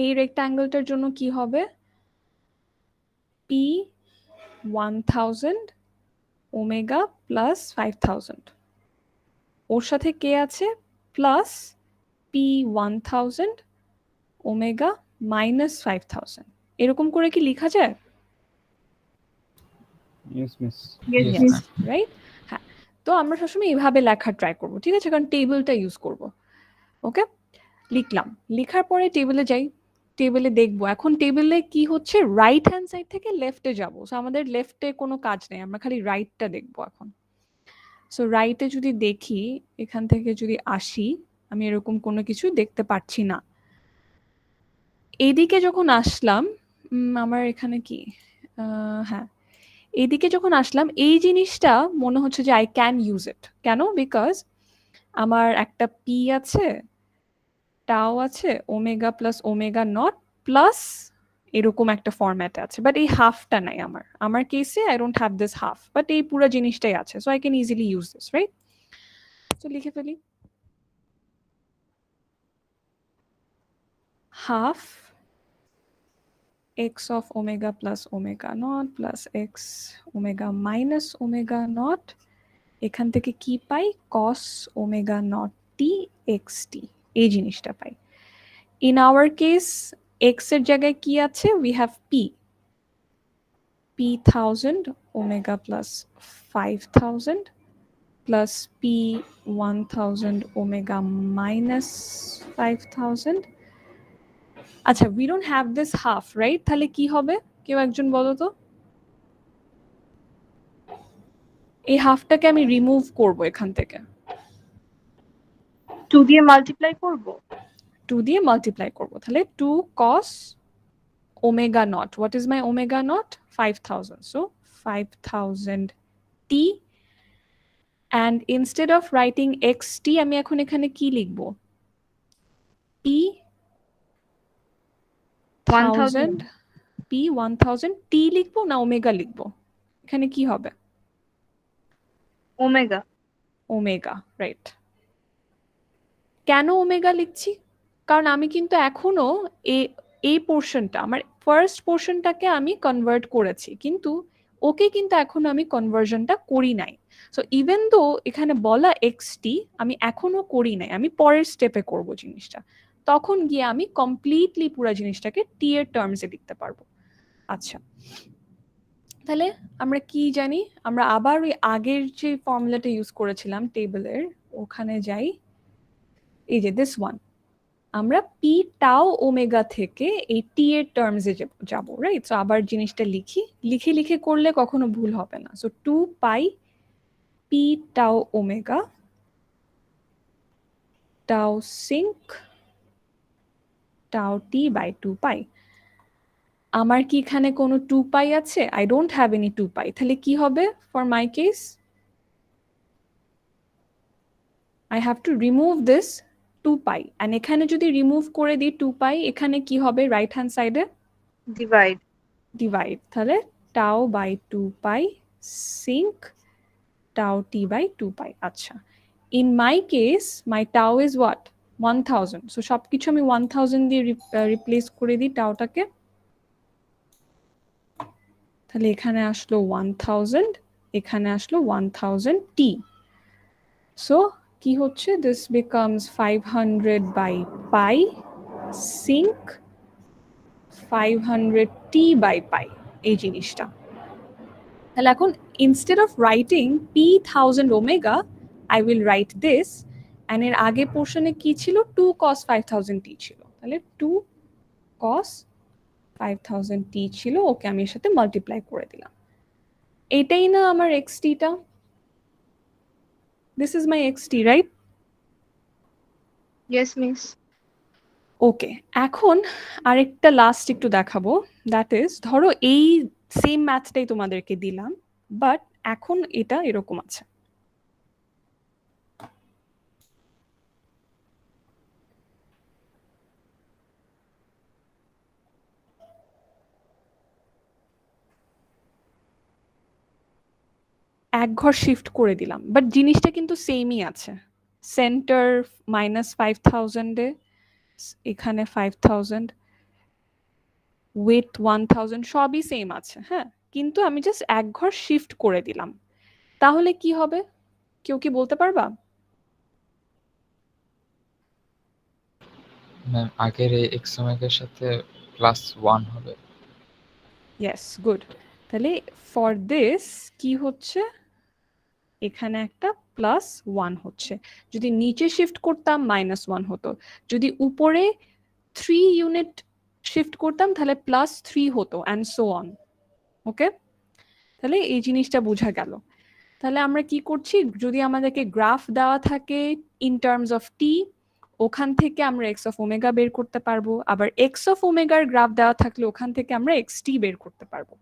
এই রেক্ট্যাঙ্গেলটার জন্য কি হবে? p 1000 ওমেগা প্লাস 5000, ওর সাথে কে আছে? Plus p 1000 omega minus 5000। এরকম করে কি লেখা যায়?
Yes miss.
Yes,
Yes,
yes.
ma'am.
Right? হ্যাঁ, তো আমরা সবসময় এইভাবে লেখার ট্রাই করবো, ঠিক আছে? কারণ টেবিলটা ইউজ করব। ওকে, লিখলাম। লেখার পরে টেবিলে যাই, টেবিলে দেখবো এখন টেবিলে কি হচ্ছে, রাইট হ্যান্ড সাইড থেকে লেফটে যাব। সো আমাদের লেফটে কোনো কাজ নেই, আমরা খালি রাইটটা দেখবো এখন। সো রাইটে যদি দেখি, এখান থেকে যদি আসি, আমি এরকম কোনো কিছু দেখতে পাচ্ছি না। এদিকে যখন আসলাম, আমার এখানে কি, হ্যাঁ, এদিকে যখন আসলাম এই জিনিসটা মনে হচ্ছে যে আই ক্যান ইউজ ইট। কেন? বিকজ আমার একটা পি আছে, টাও আছে, omega plus omega naught plus এরকম একটা ফরম্যাটে আছে, বাট এই হাফটা নাই আমার। আমার কেসে I don't have this half, but এই পুরো জিনিসটাই আছে। So I can easily use this, right? So লিখে ফেলি, half x of omega plus omega naught plus x omega minus omega naught, এখান থেকে কি পাই? cos omega naught t xt, এই জিনিসটা পাই। ইন আওয়ার কেস x এর জায়গায় কি আছে? we have p 1000 omega plus 5000 plus p 1000 omega minus 5000। আচ্ছা, we don't have this half, right? তাহলে কি হবে? কেউ একজন বলো তো। এই হাফটাকে আমি রিমুভ করব এখান থেকে,
2 দিয়ে মাল্টিপ্লাই করব।
2 দিয়ে মাল্টিপ্লাই করব। তাহলে 2 cos omega naught, what is my omega naught? 5000, so 5000 t, and instead of writing xt আমি এখন এখানে কি লিখব? 1000 p 1000 t লিখবো না ওমেগা লিখবো? এখানে কি হবে?
ওমেগা।
Omega, right. কেন ওমেগা লিখছি? কারণ আমি কিন্তু এখনো এই পোর্শনটা, আমার ফার্স্ট পোর্শনটাকে আমি কনভার্ট করেছি, কিন্তু ওকে কিন্তু এখনো আমি কনভার্সনটা করি নাই। সো ইভেন দো এখানে বলা এক্সটি আমি এখনো করি নাই, আমি পরের স্টেপে করব জিনিসটা, তখন গিয়ে আমি কমপ্লিটলি পুরো জিনিসটাকে টি এর টার্মসে লিখতে পারবো। আচ্ছা, তাহলে আমরা কি জানি? আমরা আবার ওই আগের যে ফর্মুলাটা ইউজ করেছিলাম টেবিলের, ওখানে যাই। এই যে দিস ওয়ান, আমরা পি টাও ওমেগা থেকে এই টি এর টার্মসে যাব, রাইট? সো আবার জিনিসটা লিখি, লিখে লিখে করলে কখনো ভুল হবে না। So 2 pi P tau omega টাও সিঙ্ক টাও টি বাই 2 পাই। আমার কি এখানে কোনো 2 পাই আছে? আই ডোন্ট হ্যাভ এনি 2 পাই। তাহলে কি হবে for my case? I have to remove this 2 pi, and এখানে যদি রিমুভ করে দিই 2 পাই, এখানে কি হবে রাইট হ্যান্ড সাইডে?
ডিভাইড।
ডিভাইড, তাহলে টাও by 2 pi sinc tau t by 2 পাই। আচ্ছা, ইন মাই কেস মাই টাও ইজ হোয়াট? 1000। সো সবকিছু আমি 1000 দিয়ে রিপ্লেস করে দিই টাওটাকে, তাহলে এখানে আসলো 1000, এখানে আসলো 1000 টি। সো কি হচ্ছে? This becomes 500 by pi sinc 500 t by pi, এই জিনিসটা। তাহলে এখন instead of writing p 1000 omega, I will write this, and এর আগে পোর্শনে কি ছিল? 2 cos 5000 টি ছিল, তাহলে 2 cos 5000 টি ছিল, ওকে আমি এর সাথে মাল্টিপ্লাই করে দিলাম। এটাই না আমার এক্সটিটা? This is my x t, right?
Yes miss.
Okay, এখন আরেকটা লাস্ট একটু দেখাবো, দ্যাট ইজ, ধরো এই সেম ম্যাথটাই তোমাদেরকে দিলাম, বাট এখন এটা এরকম আছে। এক ঘর শিফট করে দিলাম, বাট জিনিসটা কিন্তু সেমই আছে। সেন্টার -5000 এ, এখানে 5000, ওয়েট 1000, সবই সেম আছে, হ্যাঁ, কিন্তু আমি জাস্ট এক ঘর শিফট করে দিলাম। তাহলে কি হবে? কেউ কি বলতে পারবা?
ম্যাম আগের এই এক্স ওমেগার সাথে +1 হবে।
Yes, good. তাহলে ফর দিস কি হচ্ছে? এখানে একটা +1 হচ্ছে। যদি নিচে শিফট করতাম -1 হতো, যদি উপরে 3 ইউনিট শিফট করতাম তাহলে +3 হতো, অ্যান্ড সো অন। ওকে, তাহলে এই জিনিসটা বোঝা গেল। তাহলে আমরা কি করছি? যদি আমাদেরকে গ্রাফ দেওয়া থাকে ইন টার্মস অফ টি, ওখান থেকে আমরা এক্স অফ ওমেগা বের করতে পারবো, আবার এক্স অফ ওমেগার গ্রাফ দেওয়া থাকলে ওখান থেকে আমরা এক্স টি বের করতে পারবো।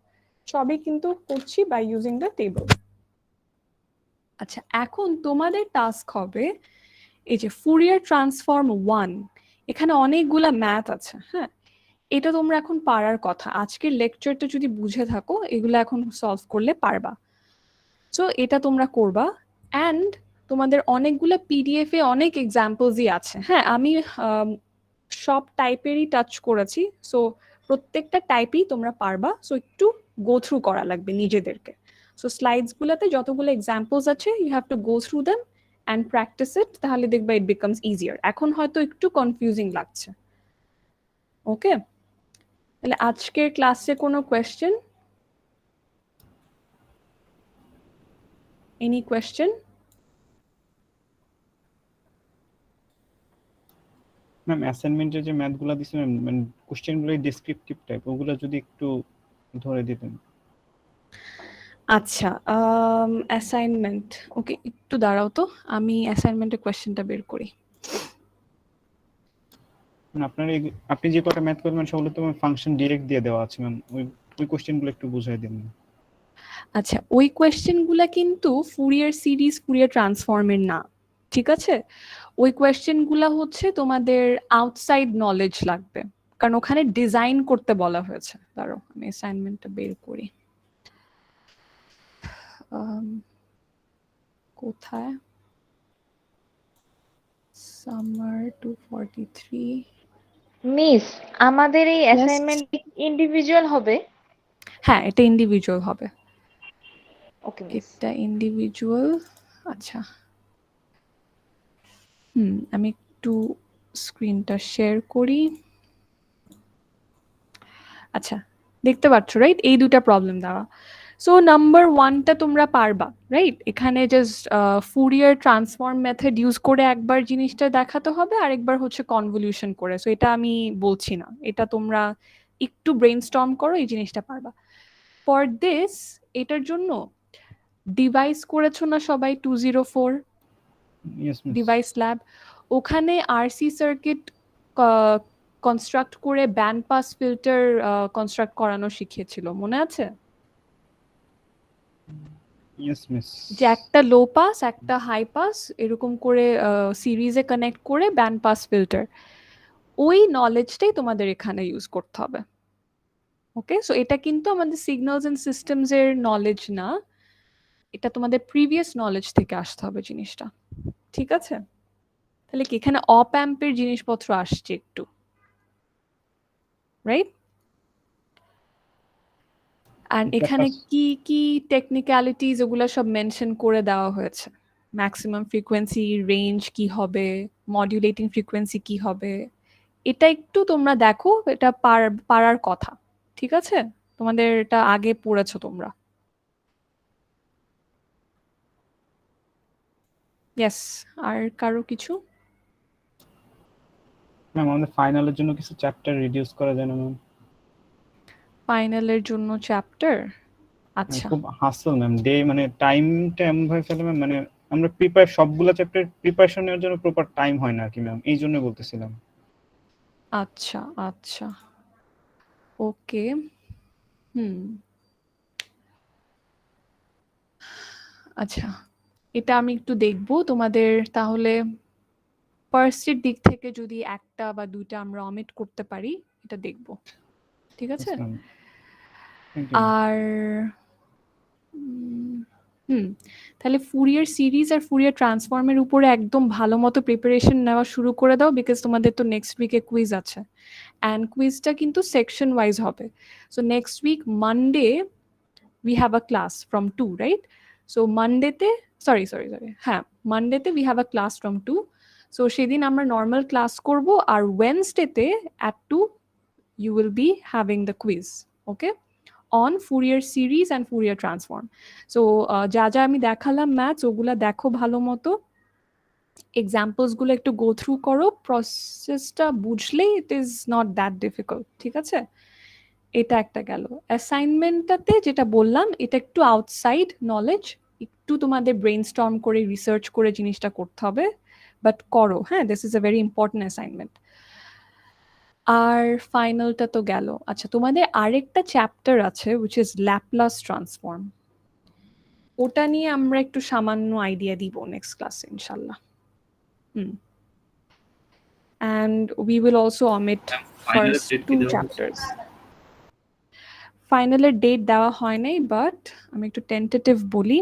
সবই কিন্তু করছি বাই ইউজিং দ্য টেবল। আচ্ছা, এখন তোমাদের টাস্ক হবে এই যে ফুরিয়ার ট্রান্সফর্ম 1, এখানে অনেকগুলা ম্যাথ আছে, হ্যাঁ, এটা তোমরা এখন পারার কথা। আজকের লেকচারটা যদি বুঝে থাকো, এগুলো এখন সলভ করলে পারবা। সো এটা তোমরা করবা, অ্যান্ড তোমাদের অনেকগুলো পিডিএফ এ অনেক এক্সাম্পলসই আছে, হ্যাঁ, আমি সব টাইপেরই টাচ করেছি, সো প্রত্যেকটা টাইপই তোমরা পারবা। সো একটু গো থ্রু করা লাগবে নিজেদেরকে। সো স্লাইডসগুলোতে যতগুলো এক্সাম্পলস আছে, you have to go through them and practise it, তাহলে দেখবা ইট বিকামস ইজিয়ার। এখন হয়তো একটু কনফিউজিং লাগছে। ওকে, তাহলে আজকের ক্লাসে কোনো কোয়েশ্চেন? Any question?
ম্যাম অ্যাসাইনমেন্টের যে ম্যাথগুলো দিছিলেন, মানে কোশ্চেনগুলো ডেসক্রিপটিভ টাইপ, ওগুলো যদি একটু ধরে দিতেন।
আচ্ছা, অ্যাসাইনমেন্ট, ওকে, একটু দাঁড়াও তো, আমি অ্যাসাইনমেন্টের কোয়েশ্চেনটা বের করি।
মানে আপনি যে কটা ম্যাথ করবেন সেগুলো তো ফাংশন ডিরেক্ট দিয়ে দেওয়া আছে ম্যাম, ওই কোশ্চেনগুলো একটু বুঝাই দিন।
আচ্ছা, ওই কোয়েশ্চেনগুলো কিন্তু ফুরিয়ার সিরিজ, ফুরিয়ার ট্রান্সফর্মের না, ঠিক আছে? ওই কোয়েশ্চেনগুলো হচ্ছে তোমাদের আউটসাইড নলেজ লাগবে, কারণ ওখানে ডিজাইন করতে বলা হয়েছে। দাঁড়াও আমি অ্যাসাইনমেন্টটা বের করি। কোথায়? সামার 243।
মিস, আমাদের এই
Yes.
অ্যাসাইনমেন্ট ইন্ডিভিজুয়াল হবে?
হ্যাঁ, এটা ইন্ডিভিজুয়াল হবে।
ওকে মিস।
এটা ইন্ডিভিজুয়াল। আচ্ছা, আমি একটু স্ক্রিনটা শেয়ার করি। আচ্ছা, দেখতে পাচ্ছ রাইট, এই দুটা প্রবলেম দেওয়া। সো নাম্বার 1টা তোমরা পারবা রাইট। এখানে just Fourier transform method use করে একবার জিনিসটা দেখাতে হবে, আরেকবার হচ্ছে কনভলিউশন করে। সো এটা আমি বলছি না, এটা তোমরা একটু ব্রেইনস্টর্ম করো, এই জিনিসটা পারবা। ফর দিস, এটার জন্য ডিভাইস করেছো না সবাই? 204
ইয়েস মিস।
Device lab. ওখানে আরসি সার্কিট কনস্ট্রাক্ট করে ব্যান্ড পাস ফিল্টার কনস্ট্রাক্ট করানো শিখিয়েছিল, মনে আছে?
Yes miss.
যে একটা লো পাস একটা হাই পাস এরকম করে সিরিজে কানেক্ট করে ব্যান্ড পাস ফিল্টার, ওই নলেজটাই তোমাদের এখানে ইউজ করতে হবে। ওকে, সো এটা কিন্তু আমাদের সিগন্যালস এন্ড সিস্টেমস এর নলেজ না, এটা তোমাদের প্রিভিয়াস নলেজ থেকে আসতে হবে জিনিসটা। ঠিক আছে, তাহলে কি এখানে অপ অ্যাম্পের জিনিসপত্র আসছে একটু, রাইট? অ্যান্ড এখানে কি কি টেকনিক্যালিটিস ওগুলো সব মেনশন করে দেওয়া হয়েছে। ম্যাক্সিমাম ফ্রিকোয়েন্সি রেঞ্জ কি হবে, মডুলেটিং ফ্রিকোয়েন্সি কি হবে, এটা একটু তোমরা দেখো, এটা পারার কথা। ঠিক আছে, তোমাদের এটা আগে পড়েছো তোমরা। ইয়েস, আর কারো কিছু?
ম্যাম আমাদের ফাইনালের জন্য কিছু চ্যাপ্টার রিডিউস করা যায় না ম্যাম?
ফাইনালের জন্য চ্যাপ্টার? আচ্ছা,
খুব হাসল ম্যাম, ডে মানে টাইমটা এমন ভাবে ফেলে ম্যাম, মানে আমরা সবগুলা চ্যাপ্টার প্রিপারেশন নেওয়ার জন্য প্রপার টাইম হয় না আর কি ম্যাম, এই জন্য বলতেছিলাম।
আচ্ছা, আচ্ছা, ওকে। আচ্ছা, এটা আমি একটু দেখবো তোমাদের। তাহলে ফার্স্টের দিক থেকে যদি একটা বা দুইটা আমরা অমিট করতে পারি, এটা দেখবো। ঠিক আছে,
Yes, ma'am. Thank you, ma'am.
আর তাহলে ফুরিয়ার সিরিজ আর ফুরিয়ার ট্রান্সফর্মের উপরে একদম ভালো মতো প্রিপারেশন নেওয়া শুরু করে দাও, বিকজ তোমাদের তো নেক্সট উইকে কুইজ আছে, অ্যান্ড কুইজটা কিন্তু সেকশন ওয়াইজ হবে। So next week Monday we have a class from 2, right? So Monday-তে sorry, হ্যাঁ, Monday-তে we have a class from 2. So সেদিন আমরা নর্মাল ক্লাস করব, আর Wednesday-তে at 2 you will be having the quiz, okay, on Fourier series and Fourier transform. So যা যা আমি দেখালাম ম্যাথস, ওগুলা দেখো ভালো মতো, এক্সাম্পলস গুলো একটু গো থ্রু করো, প্রসেসটা বুঝলেই it is not that difficult. ঠিক আছে, এটা একটা গেল। অ্যাসাইনমেন্টটাতে যেটা বললাম, এটা একটু আউটসাইড নলেজ, একটু তোমাদের ব্রেইনস্টর্ম করে রিসার্চ করে জিনিসটা করতে হবে, বাট করো। হ্যাঁ, this is a very important assignment. আর ফাইনালটা তো গেল। আচ্ছা, তোমাদের আরেকটা চ্যাপ্টার আছে উইচ ইজ ল্যাপলাস ট্রান্সফর্ম, ওটা নিয়ে আমরা একটু সামান্য আইডিয়া দিব নেক্সট ক্লাসে ইনশাল্লাহ। And we will also omit first 2 chapters. ফাইনালের ডেট দেওয়া হয় নাই, বাট আমি একটু টেন্টেটিভ বলি।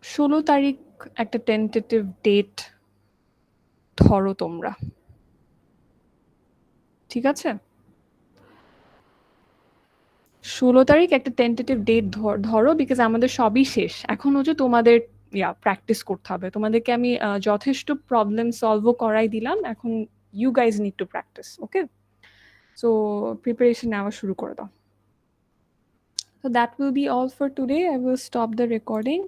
16 তারিখ একটা টেন্টেটিভ ডেট ধরো তোমরা, ঠিক আছে? 16 তারিখ একটা টেন্টেটিভ ডেট ধরো, বিকজ আমাদের সবই শেষ এখন। হচ্ছে তোমাদের প্র্যাকটিস করতে হবে। তোমাদেরকে আমি যথেষ্ট প্রবলেম সলভও করাই দিলাম, এখন you guys need to practise, okay? So preparation নেওয়া শুরু করে দাও। So that will be all for today. I will stop the recording.